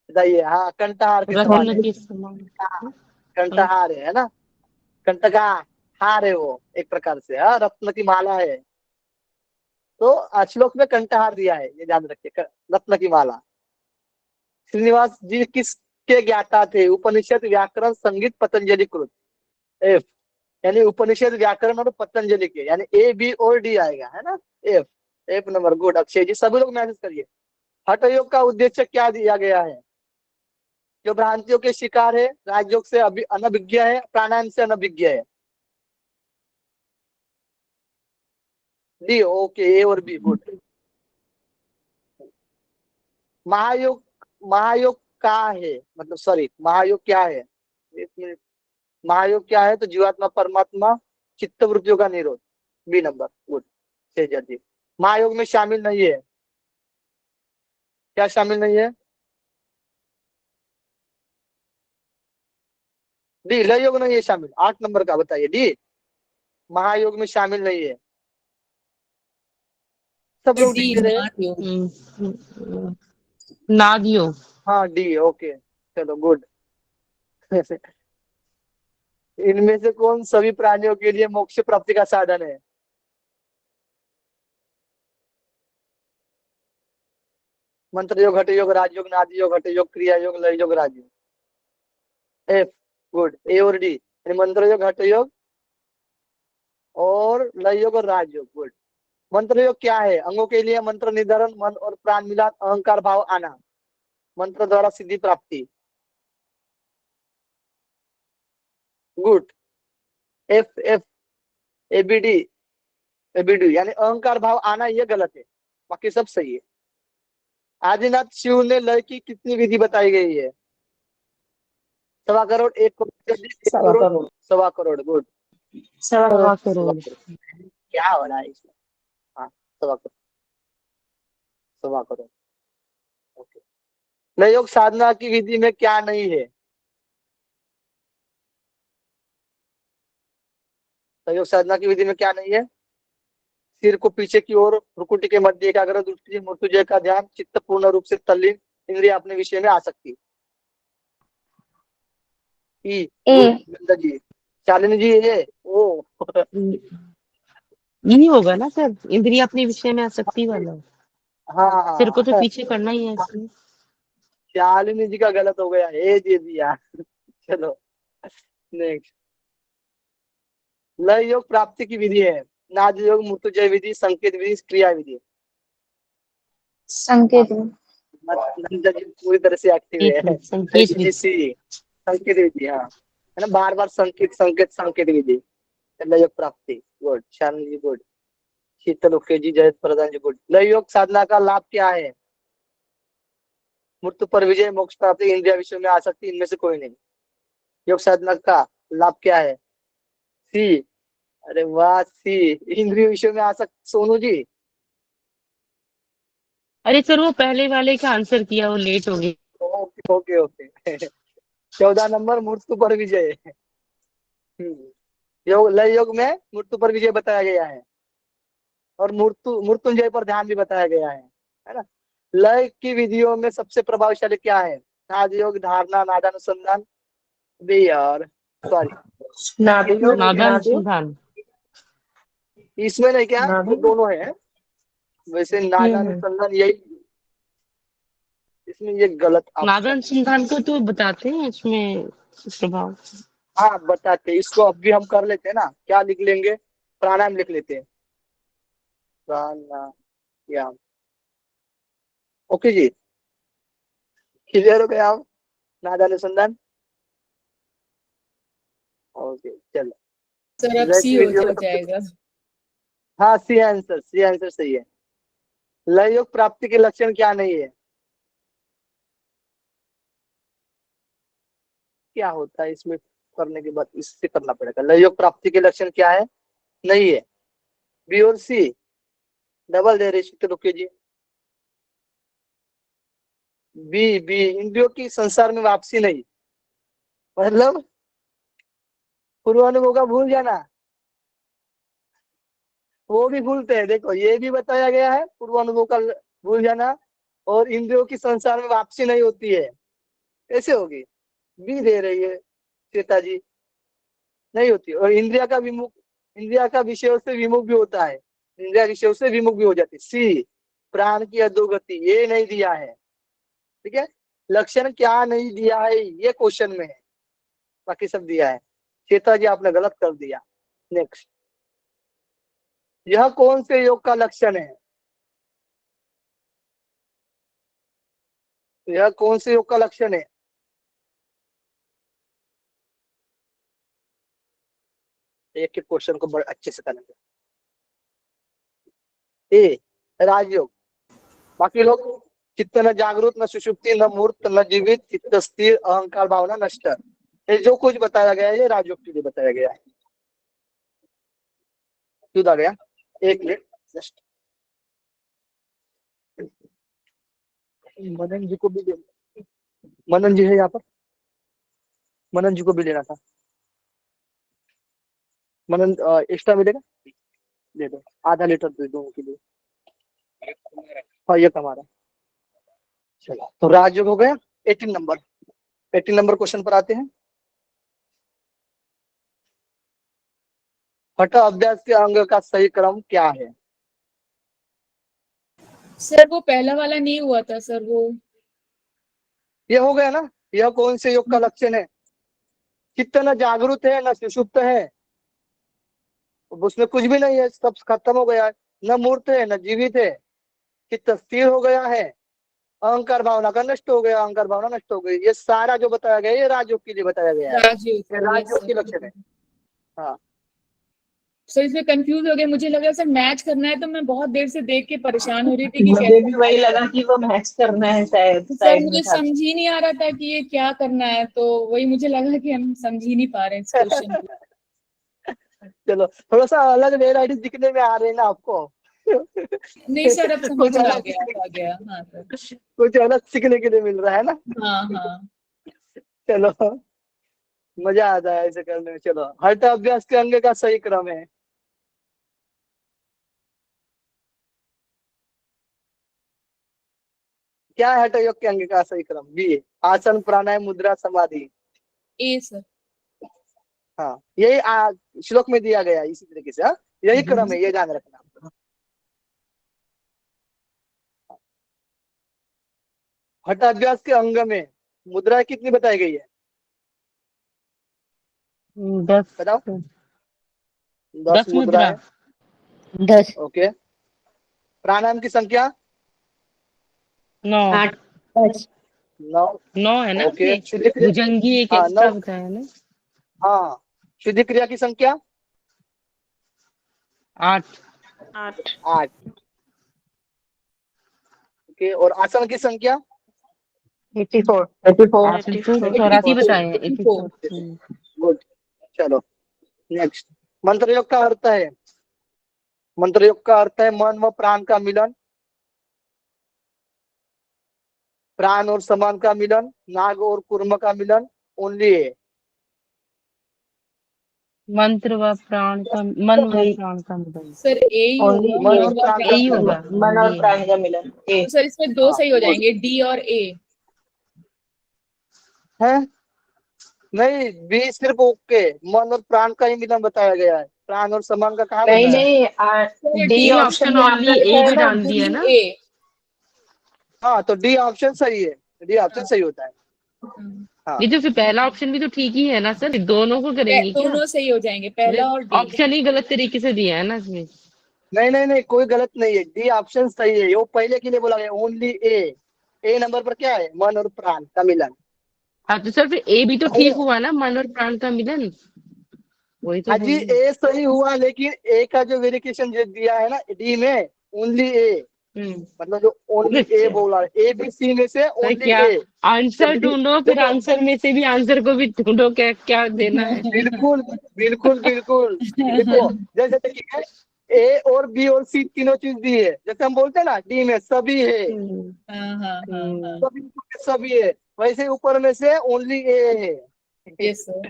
बताइए। हाँ, कंठहार के समान रत्न है। के समान। कंठहार है ना? कंठ का हार है वो, एक प्रकार से। हाँ, रत्न की माला है। तो श्लोक में कंठहार दिया है, ये ध्यान रखिए, रत्न की माला। श्रीनिवास जी किसके ज्ञाता थे? उपनिषद, व्याकरण, संगीत, पतंजलि कृत। एफ यानी उपनिषद, व्याकरण और पतंजलि के, यानी ए बी और डी आएगा, है ना? F. F number. Good Akshay ji, सभी लोग मैसेज करिए। हठ योग का उद्देश्य क्या दिया गया है? जो भ्रांतियों के शिकार है, राजयोग से अनभिज्ञ है, प्राणायाम से अनभिज्ञ है। डी। ओके, ए और बी। गुड। महायोग, महायोग क्या है, मतलब सॉरी, महायोग क्या है? एक मिनट। महायोग क्या है? तो जीवात्मा परमात्मा चित्त वृत्तियों का निरोध। B number. Good Sejal ji. महायोग में शामिल नहीं है, क्या शामिल नहीं है? डी। लय योग नहीं है शामिल, 8 नंबर का बताइए। डी महायोग में शामिल नहीं है। सब लोग डी डी, दे रहे हैं। नाद योग। नाद योग। हाँ, डी। ओके, चलो गुड। इनमें से कौन सभी प्राणियों के लिए मोक्ष प्राप्ति का साधन है? मंत्र योग, हठ योग, राजयोग, नाद योग, हठ योग, क्रिया योग, लय योग, राजयोग। एफ। गुड। ए और डी यानी मंत्र योग, हठ योग और लय योग और राजयोग। गुड। मंत्र योग क्या है? अंगों के लिए मंत्र निर्धारण, मन और प्राण मिलान, अहंकार भाव आना, मंत्र द्वारा सिद्धि प्राप्ति। Good. F F ABD, ABD यानी अहंकार भाव आना, ये गलत है, बाकी सब सही है। आदिनाथ शिव ने लय की कितनी विधि बताई गई है? 1.25 करोड़, 1 करोड़, 1 करोड़, 1.25 करोड़। गुड। सवा 1.25 करोड़। क्या हो रहा है इसमें? हाँ, 1.25 करोड़, 1.25 करोड़। ओके। लय योग साधना की विधि में क्या नहीं है? लय योग साधना की विधि में क्या नहीं है? सिर को पीछे की ओर, भ्रुकुटी के मध्य एकाग्र दृष्टि, मृत्युंजय का ध्यान, चित्त पूर्ण रूप से तल्लीन, इंद्रिय अपने विषय में आसक्ति। ई। गुड गंदा जी। शालिनी जी, ये ओ। यही होगा ना सर, इंद्रिय अपने विषय में आसक्ति वाला। सिर को तो हाँ, पीछे करना ही है इसमें। शालिनी जी का गलत हो गया, ए दे दिया। चलो नेक्स्ट। लय योग प्राप्ति की विधि है? नाद योग, मृत्युंजय विधि, संकेत विधि, क्रिया विधि। संकेत में। नंदा जी पूरी तरह से एक्टिव है। संकेत जी सी, संकेत विधि, हाँ, है ना? बार बार संकेत संकेत संकेत विधि, लय योग प्राप्ति। गुड शालिनी जी। गुड। शीतल ओके जी, जयत प्रधान जी। गुड। लय योग साधना का लाभ क्या है? मृत्यु पर विजय, मोक्ष प्राप्ति, इंद्रिय विषय में आसक्ति, इनमें से कोई नहीं। योग साधना का लाभ क्या है? सी। अरे वाह, सी, इंद्रिय विषय में आसक्ति। सोनू जी। अरे सर, वो पहले वाले का आंसर किया, वो लेट हो गई। Okay okay okay. 14 नंबर, मृत्यु पर विजय। योग, लय योग में मृत्यु पर विजय बताया गया है, और मृत्युंजय पर ध्यान भी बताया गया है ना? लय की विधियों में सबसे प्रभावशाली क्या है? नाद योग, धारणा, नादानुसंधान, बी यार, सॉरी, नादु नादानुसंधान। इसमें नहीं, क्या ये दोनों है वैसे? हम्म। नादानुसंधान यही, इसमें ये गलत ऑप्शन। नादानुसंधान को तो बताते हैं इसमें प्रभाव। हाँ बताते, इसको अब भी हम कर लेते हैं ना, क्या लिख लेंगे? प्राणायाम लिख लेते हैं, प्राणायाम। ओके जी, क्लियर हो गया आप? नादानुसंधान। ओके चलो। सर अब सी हो जाएगा। हाँ, सी आंसर सही है। लय योग प्राप्ति के लक्षण क्या नहीं है? क्या होता है इसमें करने के बाद? इससे करना पड़ेगा। लय योग प्राप्ति के लक्षण क्या है? नहीं है। बी और सी डबल दे रही, तो रुकिए जी। बी इंद्रियों की संसार में वापसी नहीं, मतलब पूर्वानुभव का भूल जाना। वो भी भूलते हैं, देखो ये भी बताया गया है, पूर्वानुभव का भूल जाना, और इंद्रियों की संसार में वापसी नहीं होती है। कैसे होगी? बी दे रही है श्वेता जी, नहीं होती। और इंद्रिया का विषयों से विमुख भी होता है, इंद्रिया विषयों से विमुख भी हो जाती है। सी प्राण की अधोगति, ये नहीं दिया है। ठीक है, लक्षण क्या नहीं दिया है ये क्वेश्चन में है, बाकी सब दिया है। श्वेता जी आपने गलत कर दिया। नेक्स्ट, यह कौन से योग का लक्षण है? यह कौन से योग का लक्षण है? एक एक क्वेश्चन को बड़े अच्छे से करेंगे। ए राजयोग, बाकी लोग चित्त न जागृत, न सुषुप्ति, न मूर्त, न जीवित, चित्त स्थिर, अहंकार भावना नष्ट। ये जो कुछ बताया गया है ये राजयोग के लिए बताया गया है। क्यों आ गया? एक मिनट जस्ट, मनन जी को भी दे, मनन जी है यहाँ पर, मनन जी को भी लेना था। मनन एक्स्ट्रा मिलेगा, दे दो, आधा लीटर दे दो के लिए। हाँ ये हमारा। चलो तो राजयोग हो गया। 18 नंबर क्वेश्चन पर आते हैं। हठ अभ्यास के अंग का सही क्रम क्या है? सर वो पहला वाला नहीं हुआ था सर, वो ये हो गया ना। यह कौन से योग का लक्षण है? चित्त न जागृत है, न सुषुप्त है, उसमें कुछ भी नहीं है, सब खत्म हो गया है। न मूर्त है, न जीवित है, चित्त स्थिर हो गया है, अहंकार भावना का नष्ट हो गया, अहंकार भावना नष्ट हो गई। ये सारा जो बताया गया है ये राजयोग के लिए बताया गया है, राजयोग। ये राजयोग के लक्षण है। हाँ सर इसमें कंफ्यूज हो गया, मुझे लगा सर मैच करना है, तो मैं बहुत देर से देख के परेशान हो रही थी कि मुझे भी वही लगा कि वो मैच करना है शायद, सर साइड में मुझे था। समझ ही नहीं आ रहा था कि ये क्या करना है, तो वही मुझे लगा कि हम समझ ही नहीं पा रहे हैं इस क्वेश्चन को। चलो, थोड़ा सा अलग वेराइटी दिखने में आ रही है ना आपको? नहीं सर अब समझ कुछ में अलग आ गया हाँ सर। कुछ अलग सीखने के लिए मिल रहा है ना। हाँ हाँ। चलो, मजा आता है ऐसे करने में। चलो, हठ अभ्यास के अंग का सही क्रम है। क्या है हठ योग के अंग का सही क्रम? बी आसन, प्राणायाम, मुद्रा, समाधि। ए सर। हाँ यही श्लोक में दिया गया है इसी तरीके से। हाँ यही क्रम है, ये ध्यान रखना। हठ अभ्यास के अंग में मुद्रा कितनी बताई गई है? 10 बताओ। 10 10 मुद्रा मुद्रा। है। 10 ओके, प्राणायाम की संख्या 9। 8 5 9। 9 है ना ओके, ये? शुद्ध क्रिया, भुजंगी एक हाँ 9। एक्स्ट्रा बताया ना। हाँ, शुद्ध क्रिया की संख्या 8। 8। ओके, और आसन की संख्या 84 84 बताए हैं, 84। गुड। चलो नेक्स्ट, मंत्र योग का अर्थ है, मंत्र योग का अर्थ है मन व प्राण का मिलन, प्राण और समान का मिलन, नाग और कूर्म का मिलन, ओनली है। मंत्र व प्राण का, मन व प्राण का मिलन। सर ए ही Only होगा, मन मन और व प्राण का यही प्राण का मिलन। होगा। मिलन। मन और प्राण का मिलन, ए। तो सर इसमें दो हाँ सही हो गुड जाएंगे, डी और ए। है। नहीं, बी सिर्फ ओके, मन और प्राण का ही मिलन बताया गया है, प्राण और समान का कहाँ नहीं बताया? नहीं, डी डी ऑप्शन ऑप्शन में आपने ओनली लिखा ए है भी ना। डाल दिया ना। ए। हाँ तो डी ऑप्शन सही है, डी ऑप्शन सही होता है। हाँ ये तो फिर पहला ऑप्शन भी तो ठीक ही है ना सर, दोनों को करेंगे क्या? दोनों सही हो जाएंगे, पहला और डी। ऑप्शन ही गलत तरीके से दिया है ना इसमें। नहीं, कोई गलत नहीं है, डी ऑप्शन सही है। वो पहले के लिए बोला गया ओनली ए। ए नंबर पर क्या है? मन और प्राण का मिलन। हाँ तो सर फिर ए भी तो ठीक हुआ ना, मन और प्राण का मिलन। वही तो हाँ जी, बोल रही ए सही हुआ, लेकिन ए का जो वेरिएशन जो दिया है ना डी में, ओनली ए, हम्म मतलब जो ओनली ए अच्छा। बोला, ए बी सी में से तो ओनली क्या ए। आंसर ढूंढो, फिर देखो, आंसर में से भी आंसर को भी ढूंढो, क्या क्या देना है। बिल्कुल बिल्कुल बिल्कुल। देखो, जैसे देखिए, ए और बी और सी तीनों चीज दी है, जैसे हम बोलते हैं ना डी में सभी है, हम्म, हाँ हाँ हाँ हाँ, सभी सभी है, वैसे ऊपर में से ओनली ए है। Yes sir.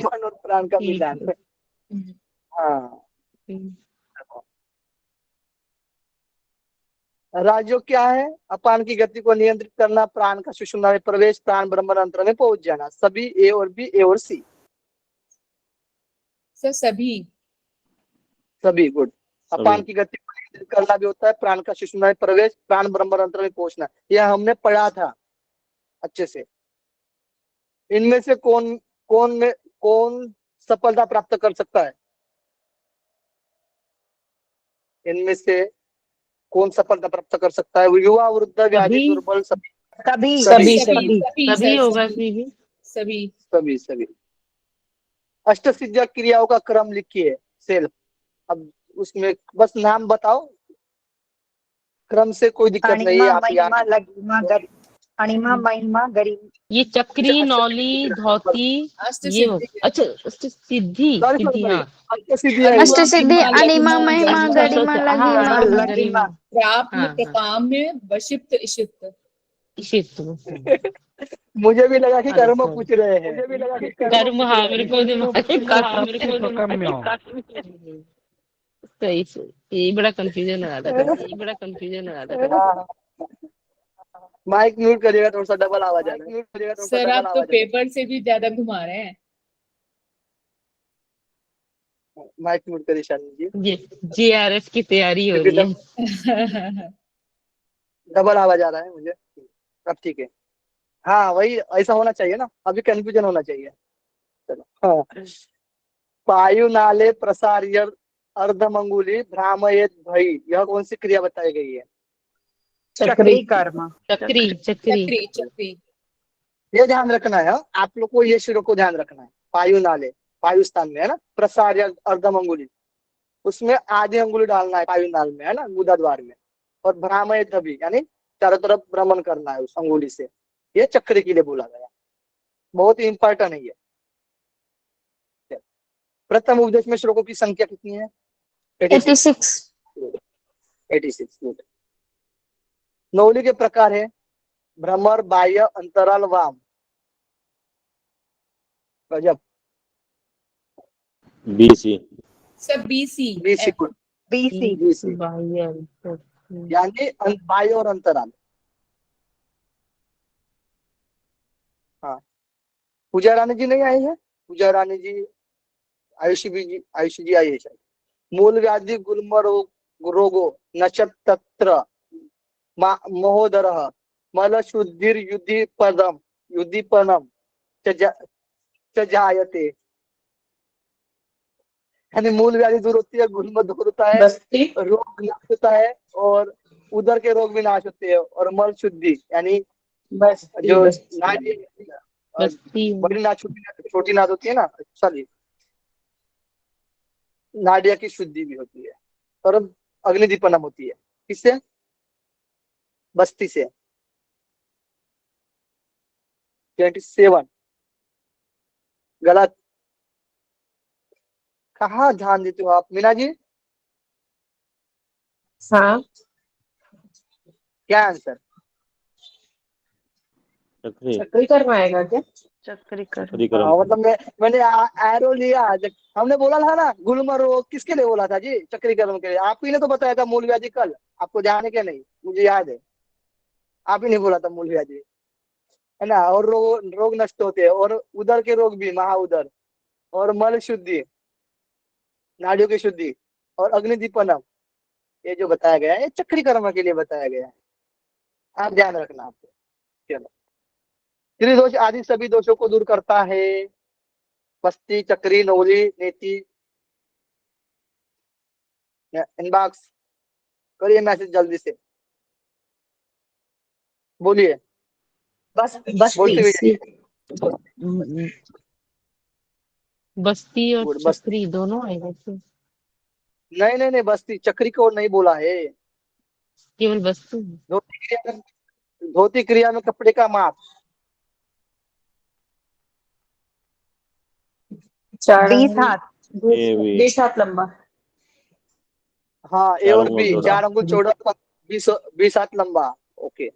मन और प्राण का ठीक मिलान। है। हाँ। हम्म, राजयोग क्या है? अपान की गति को नियंत्रित करना, प्राण का सुषुम्ना में प्रवेश, प्राण ब्रह्म अंतर में पहुंच जाना। सभी ए और बी, ए और सी, सर सभी। सभी गुड। अपान सभी की गति को नियंत्रित करना भी होता है, प्राण का सुषुम्ना में प्रवेश, प्राण ब्रह्म अंतर में पहुंचना, यह हमने पढ़ा था अच्छे से। इनमें से कौन कौन में कौन सफलता प्राप्त कर सकता है? इनमें से कौन सफलता प्राप्त कर सकता है? युवा, वृद्ध, व्याधि, सभी दुर्बल, सभी। सभी सभी सभी सभी तभी सर होगा सभी सीधी। सभी। सभी सभी। अष्ट सिद्ध क्रियाओं का क्रम लिखिए सेल्फ। अब उसमें बस नाम बताओ, क्रम से कोई दिक्कत नहीं है, अणिमा आप याद। महिमा लघिमा अणिमा महिमा गरिमा। ये चक्री, नौली, धौती, अष्ट ये हो। सिद्धि। अच्छा, सिद्धि सॉरी सिद्धि, सॉरी, हाँ। अष्ट सिद्धि है। अष्ट सिद्धि महिमा अणिमा लघिमा महिमा गरिमा। अच्छा गरिमा अच्छा, हाँ लघिमा हाँ हाँ, लघिमा। गरिमा। प्राप्य हाँ हाँ, प्रकाम में वशिप्त इशिप्त। इशित। मुझे भी लगा कि कर्म अच्छा, पूछ रहे हैं। मुझे भी लगा कि कर्म, हाँ मेरे को दिमाग सही सही, ये बड़ा कंफ्यूजन आ रहा था। हाँ, माइक म्यूट करिएगा, थोड़ा सा डबल आवाज आ रहा है। सर आप तो पेपर से भी ज्यादा घुमा रहे हैं। माइक म्यूट करिए शालिनी जी। ये JRF की तैयारी हो क्योंकि रही है। डबल आवाज आ रहा है मुझे। अब ठीक है। हाँ, वही ऐसा होना चाहिए ना, अभी कंफ्यूजन होना चाहिए। चलो, हाँ। पायु नाले प्रसार्य अर्धमंगुली भ्रामयेत भई, यह कौन सी क्रिया बताई गई है? चक्री कर्म। चक्री चक्री। चक्री चक्री। ये ध्यान रखना है, हाँ? आप लोग को ये शुरू को ध्यान रखना है। पायु नाले, पायु स्थान में है ना, प्रसार्य अर्धमंगुली, उसमें आधी अंगुली डालना है पायु नाल में, है ना, गुदा द्वार में। और भ्रामयेत भी, यानी चारों तरफ भ्रमण करना है उस अंगुली से। ये चक्र के लिए बोला गया, बहुत ही इंपॉर्टेंट है ये। प्रथम उपदेश में श्लोकों की संख्या कितनी है? 86। 86। नौली के प्रकार है भ्रमर, बाह्य, अंतराल, वाम। गजब। BC सब BC. BC good. BC. BC बाह्य। यानी बाह्य और अंतराल। हाँ, पूजा रानी जी नहीं आई है? पूजा रानी जी, आयुषी जी आई है शायद। मूल व्याधि गुल्म रोगो नक्षत्र महोदर मल शुद्धिर युद्धीपनम च जायते। यानी मूल व्याधि दूर होती है, गुल्म दूर होता है, बस्ती। रोग नाश होता है, और उदर के रोग भी नाश होते हैं, और मल शुद्धि यानी बस्ती जो बस्ती। नाड़ी, बस्ती। बड़ी नाच, छोटी नाच होती है ना, सॉरी, नाडिया की शुद्धि भी होती है, और अग्निदीपनम होती है। किससे? बस्ती से। 27 गलत। कहाँ ध्यान देते हो आप मीना जी? हाँ, क्या आंसर? चक्री चक्री कर्म आएगा क्या? चक्री हाँ, कर्म मतलब मैंने एरो लिया। हमने बोला था ना गुलम रोग, किसके लिए बोला था जी? चक्रीकरण के लिए। आप ही ने तो बताया था मूल व्याधि कल, आपको ध्यान है क्या? नहीं, मुझे याद है, आप ही ने बोला था मूल व्याधि, है ना। और रोग नष्ट होते हैं, और उदर के रोग भी, महाउदर, और मल शुद्धि, नाड़ियों की शुद्धि, और अग्निदीपनम, ये जो बताया गया है, ये चक्रीकरण के लिए बताया गया है। आप ध्यान रखना आपको। चलो, त्रिदोष आदि सभी दोषों को दूर करता है। बस्ती, चक्री, नौली, नेति। इनबॉक्स करिए मैसेज जल्दी से, बोलिए, बस बस्ती। बोलते हुए बस्ती। जाइए। बस्ती और गुड, बस्ती। चक्री दोनों आएगा इसमें? नहीं नहीं नहीं, बस्ती चक्री को नहीं बोला है। केवल वस्तु? धोती क्रिया में, धोती क्रिया में कपड़े का माप। 4 20 अंगुल, हाथ। 20 हाथ लंबा। हाँ, ए चार और अंगुल बी, चौड़ा। 4 अंगुल चौड़ा, 20 हाथ लंबा। ओके।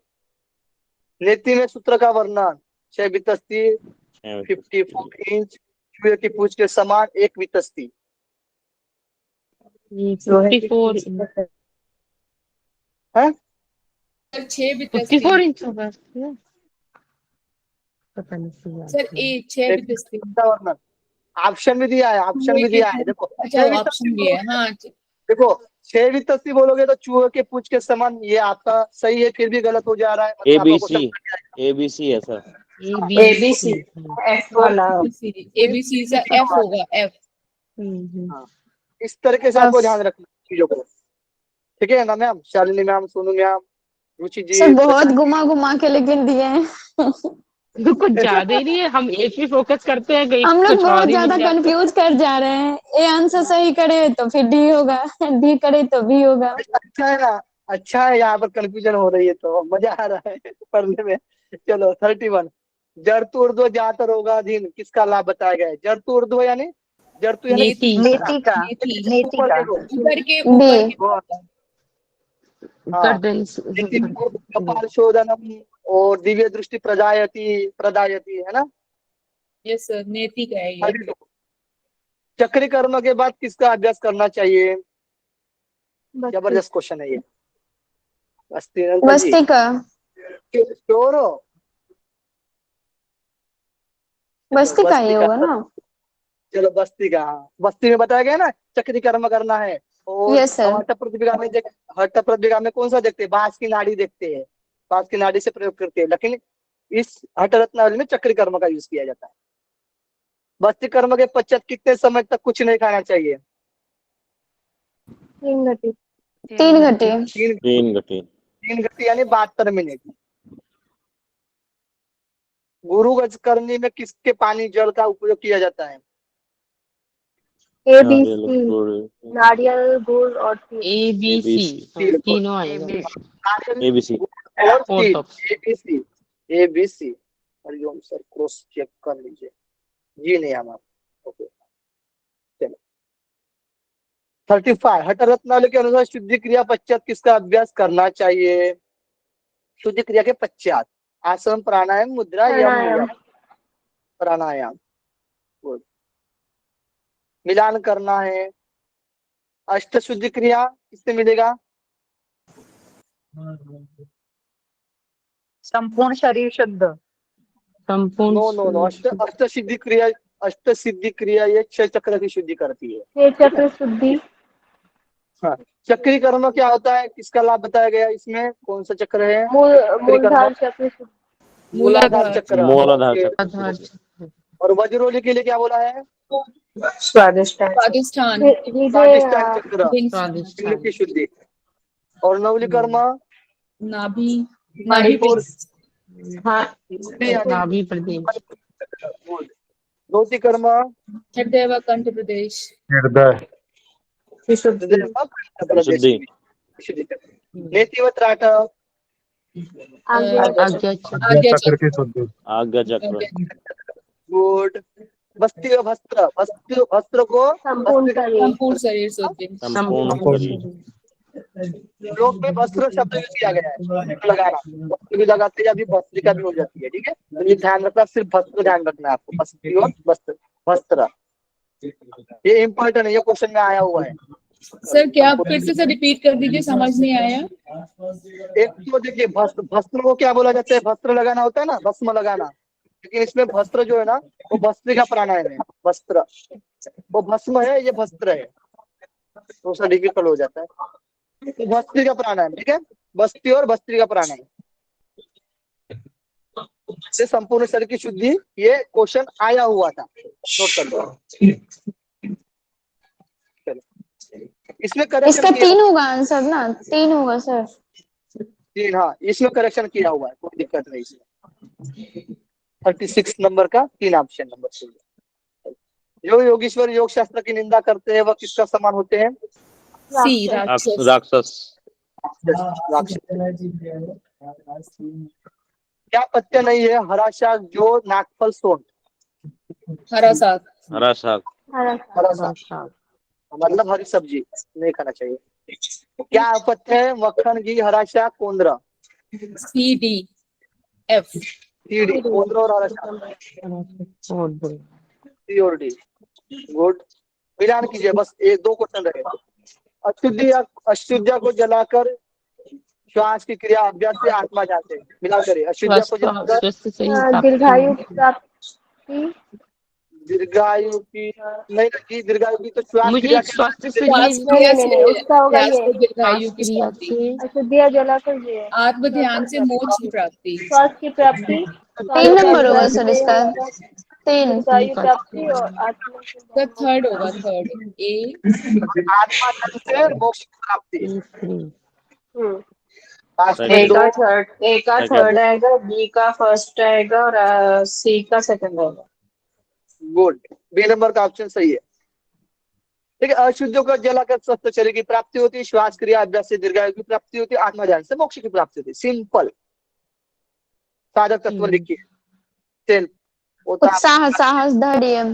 नेति में सूत्र का वर्णन, 6 वितस्ती, 54 इंच, चूहे की पूंछ के समान 1 वितस्ती। ये लोहे की 54 पूंछ इंच। का- है सर 6 भी 54 इंच होगा क्या? पता नहीं सही याद सर नहीं। 6 भी नेति में सूत्र का वर्णन, ऑप्शन भी दिया है, ऑप्शन भी दिया है, देखो अच्छा 6 वितस्ती ऑप्शन भी है, हाँ। देखो 6 वितस्ती बोलोगे तो चूहे के पूंछ के समान, ये आपका सही है, फिर भी गलत हो जा रहा है, मतलब आपका ABC, क्वेश्चन। ABC है सर। ए ABC, बी F वाला। ABC से F होगा, F। हाँ, इस तरीके से आपको ध्यान रखना है चीजों को, ठीक है ना ma'am? Shalini ma'am, Sonu ma'am, Ruchi ji, sir बहुत प्रशांत। घुमा घुमा के लेकिन दिए हैं। कुछ ज्यादा ही नहीं है, हम एक पे फोकस करते हैं, कहीं हम लोग कुछ और बहुत ही ज्यादा मिल जाता है। कंफ्यूज कर जा रहे हैं। ए आंसर सही करे तो फिर डी होगा, डी करे तो बी होगा। अच्छा है ना, अच्छा है, यहाँ पर कंफ्यूजन हो रही है तो मजा आ रहा है पढ़ने में। चलो 31, जड़तु ऊर्ध्व जातर होगाधीन किसका लाभ बताया गया है? जड़तु ऊर्ध्व यानी, जड़तु यानी कि नेति नेति का। नेति, नेति ऊपर का। देखो। ऊपर के वो, हाँ, गर्दन नीति कपाल शोधनम और दिव्य दृष्टि प्रदायति, प्रदायति, है ना? यस सर, नेति का है ये। 32, चक्री कर्म के बाद किसका अभ्यास करना चाहिए? जबरदस्त क्वेश्चन है ये। बस्ती अंकल जी, बस्ती का। श्योर हो? बस्ती का ही बस्ती होगा का, ना? चलो बस्ती का, हाँ बस्ती में बताया गया ना चक्री कर्म करना है। और यस सर। हठ प्रतिभा में हठ प्रतिभा में कौन सा देखते हैं? बांस की नाड़ी देखते हैं, बांस की नाड़ी से प्रयोग करते हैं, लेकिन इस हठ रत्नावली में चक्री कर्म का यूज किया जाता है। बस्ती कर्म के पश्चात कितने समय तक कुछ नहीं खाना चाहिए? 3 घटी। 3 घटी। 3 घटी। 3 घंटे यानी 72 मिनट। गुरु करनी में किसके पानी जल का उपयोग किया जाता है? नारियल ABC, गुड़। नारियल, गुड़ और ए बी सी तिल, तीनों आएगा। नारियल, ABC। गुड़ और फोर्थ तिल, ऑप्शन। ABC, ABC। हरिओम सर, क्रॉस चेक कर लीजिए। जी नहीं हमारा। ओके, चलो 35, हठ रत्नावली के अनुसार शुद्धि क्रिया पश्चात किसका अभ्यास करना चाहिए? शुद्धि क्रिया के पश्चात आसन, प्राणायाम, मुद्रा, यम नियम। प्राणायाम, गुड। मिलान करना है। अष्ट शुद्धि क्रिया किससे मिलेगा? संपूर्ण शरीर शुद्ध। संपूर्ण नो नो नो, अष्ट सिद्धि क्रिया, अष्ट सिद्धि क्रिया ये 6 चक्र की शुद्धि करती है। ये चक्र शुद्धि। हाँ, चक्री कर्म क्या होता है, किसका लाभ बताया गया इसमें? कौन सा चक्र है? चक्री कर्म, मूलधार चक्र शुद्धि। मूलाधार चक्र। मूलाधार ओके। चक्र। आधार। और वज्रोली के लिए क्या बोला है? स्वादिष्टान। स्वादिष्ठान, ये स्वादिष्टान चक्र, स्वादिष्ट। पिंड की शुद्धि। और नवली कर्म, नाभि, नाभि और हाँ, नाभि प्रदेश। धोती कर्म, हृदय व कंठ प्रदेश। शुद्धि। शुद्धि। नेति व त्राट, आज्ञा आज्ञा आज्ञा चक्र। आज्ञा चक्र। गुड। वस्त्र वस्त्र, वस्त्र को संपूर्ण शरीर। संपूर्ण शरीर शुद्धि। संपूर्ण शरीर। श्लोक में वस्त्र शब्द यूज किया गया है, लगाना, वस्त्र भी लगाते हैं, अभी भस्त्रिका भी हो जाती है, ठीक है? तो ये ध्यान रखना, सिर्फ वस्त्र ध्यान रखना है आपको, वस्त्र और वस्त्र, वस्त्र, ये इंपॉर्टेंट है, ये क्वेश्चन में आया हुआ है। सर क्या आप फिर से रिपीट कर दीजिए, समझ नहीं आया। एक तो देखिए, वस्त्र को क्या बोला जाता है? वस्त्र लगाना होता है ना, भस्म लगाना, लेकिन इसमें वस्त्र जो है ना, वो भस्त्रिका प्राणायाम है। वस्त्र वो भस्म है, ये वस्त्र है, तो सा डिफिकल्ट हो जाता है। तो भस्त्रिका प्राणायाम, ठीक है? बस्ती और भस्त्रिका प्राणायाम से संपूर्ण शरीर की शुद्धि, ये क्वेश्चन आया हुआ था, नोट कर लो। इसमें इसका करेक्शन 3 होगा आंसर ना? 3 होगा सर। किया, हाँ इसमें करेक्शन किया हुआ है, कोई दिक्कत नहीं इसमें। 36 नंबर का 3 ऑप्शन नंबर। जो योगीश्वर योग शास्त्र की निंदा करते हैं वह किसका समान होते हैं? सी राक्षस। राक्षस। राक्षस। क्या पत्ते नहीं है हरा शाक जो नागफल सोन? हरा साग। हरा साग। हरा शाक मतलब हरी सब्जी नहीं खाना चाहिए। क्या पत्ते है? मक्खन, घी, हरा शाक, कोंद्रा। C D F. डी, कोंद्रा और हरा शाक, सी और डी। गुड। मिलान कीजिए, बस एक दो क्वेश्चन रहे। अशुद्धिया को जलाकर श्वास की क्रिया अभ्यास से आत्मा जाते हैं। मिला करिए, अशुद्धिया को जलाकर स्वास्थ्य से ही प्राप्ति दीर्घायु होगी। प्राप्ति। दीर्घायु की नहीं लगी, दीर्घायु की तो श्वास मुझे क्रिया स्वास्थ्य से श्वास ही क्रिया नहीं, से उसका होगा अभ्यास ये। से दीर्घायु की क्रिया प्राप्ति। से अशुद्धिया जलाकर ये आत्म ध्यान से मोक्ष की प्राप्ति। स्वास्थ्य की प्राप्ति। 3 नंबर होगा सर इसका। 3। दीर्घायु प्राप्ति और आत्मा तो थर्ड होगा, थर्ड ए। आत्मा जन से मोक्ष की प्राप्ति। लास्ट में ए दो। का थर्ड आएगा, बी का फर्स्ट आएगा और सी का सेकंड आएगा। गुड, बी नंबर का ऑप्शन सही है। ठीक है, अशुद्धियों को जलाकर स्वस्थ शरीर की प्राप्ति होती है, श्वास क्रिया अभ्यास से दीर्घायु की प्राप्ति होती है, आत्मा ज्ञान से मोक्ष की प्राप्ति होती है। सिंपल साधक तत्व लिखिए। सेल्फ उत्साह, साहस, धैर्य,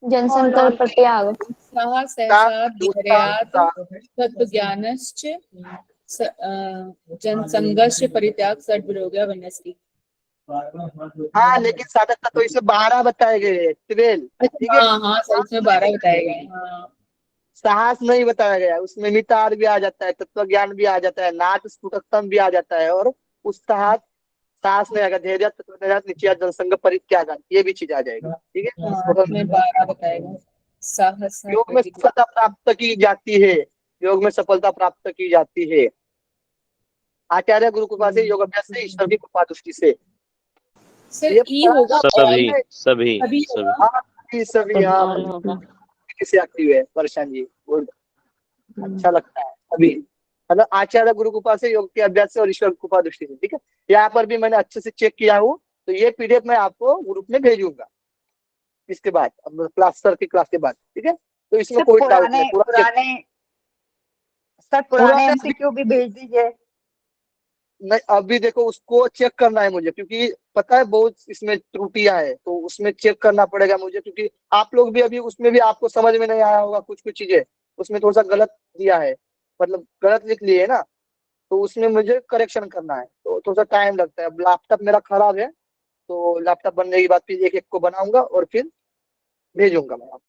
जनसंकर प्रत्याग। उत्साह सहसा धैर्यात् तत्व ज्ञानश्च जनसंघर्ष परित्याग षड्विरोध्या वन्यस्ति। हाँ, लेकिन साधक तत्व इसमें 12 बताए गए, 12। ठीक है, हाँ हाँ सर, इसमें 12 बताए गए हैं। हाँ। साहस नहीं बताया गया, उसमें मितार भी आ जाता है, तत्व ज्ञान भी आ जाता है, नाट स्फुटतम भी आ जाता है, और उत्साह साहस नहीं आएगा, धैर्य, तत्व निश्चय, जनसंघ परित्याग, ये भी चीज आ जाएगी। ठीक है, इसमें 12 बताएगा। साहस योग में सफलता प्राप्त की जाती है, योग में सफलता प्राप्त की जाती है आचार्य गुरु कृपा से, योग अभ्यास से, ईश्वर की कृपा दृष्टि से। सर ई होगा सभी all, सभी सभी सभी। होगा। हाँ, सभी। हाँ, होगा। किसे एक्टिव है परेशान जी। गुड, अच्छा लगता है अभी, मतलब आचार्य गुरु कृपा से, योग के अभ्यास से और ईश्वर कृपा दृष्टि से। ठीक है, यहाँ पर भी मैंने अच्छे से चेक किया हूँ, तो ये पीडीएफ मैं आपको ग्रुप में भेजूंगा इसके बाद, क्लास सर की क्लास के बाद। ठीक है, तो इसमें सर कोई डाउट नहीं, पूरा पुराने एमसीक्यू भी भेज दीजिए। नहीं, अभी देखो उसको चेक करना है मुझे, क्योंकि पता है बहुत इसमें त्रुटियां है, तो उसमें चेक करना पड़ेगा मुझे, क्योंकि आप लोग भी अभी उसमें भी आपको समझ में नहीं आया होगा, कुछ कुछ चीजें उसमें थोड़ा सा गलत दिया है, मतलब गलत लिख लिए है ना, तो उसमें मुझे करेक्शन करना है, तो थोड़ा सा टाइम लगता है। अब लैपटॉप मेरा खराब है, तो लैपटॉप बनने के बाद फिर एक एक को बनाऊंगा और फिर भेजूंगा मैं आपको।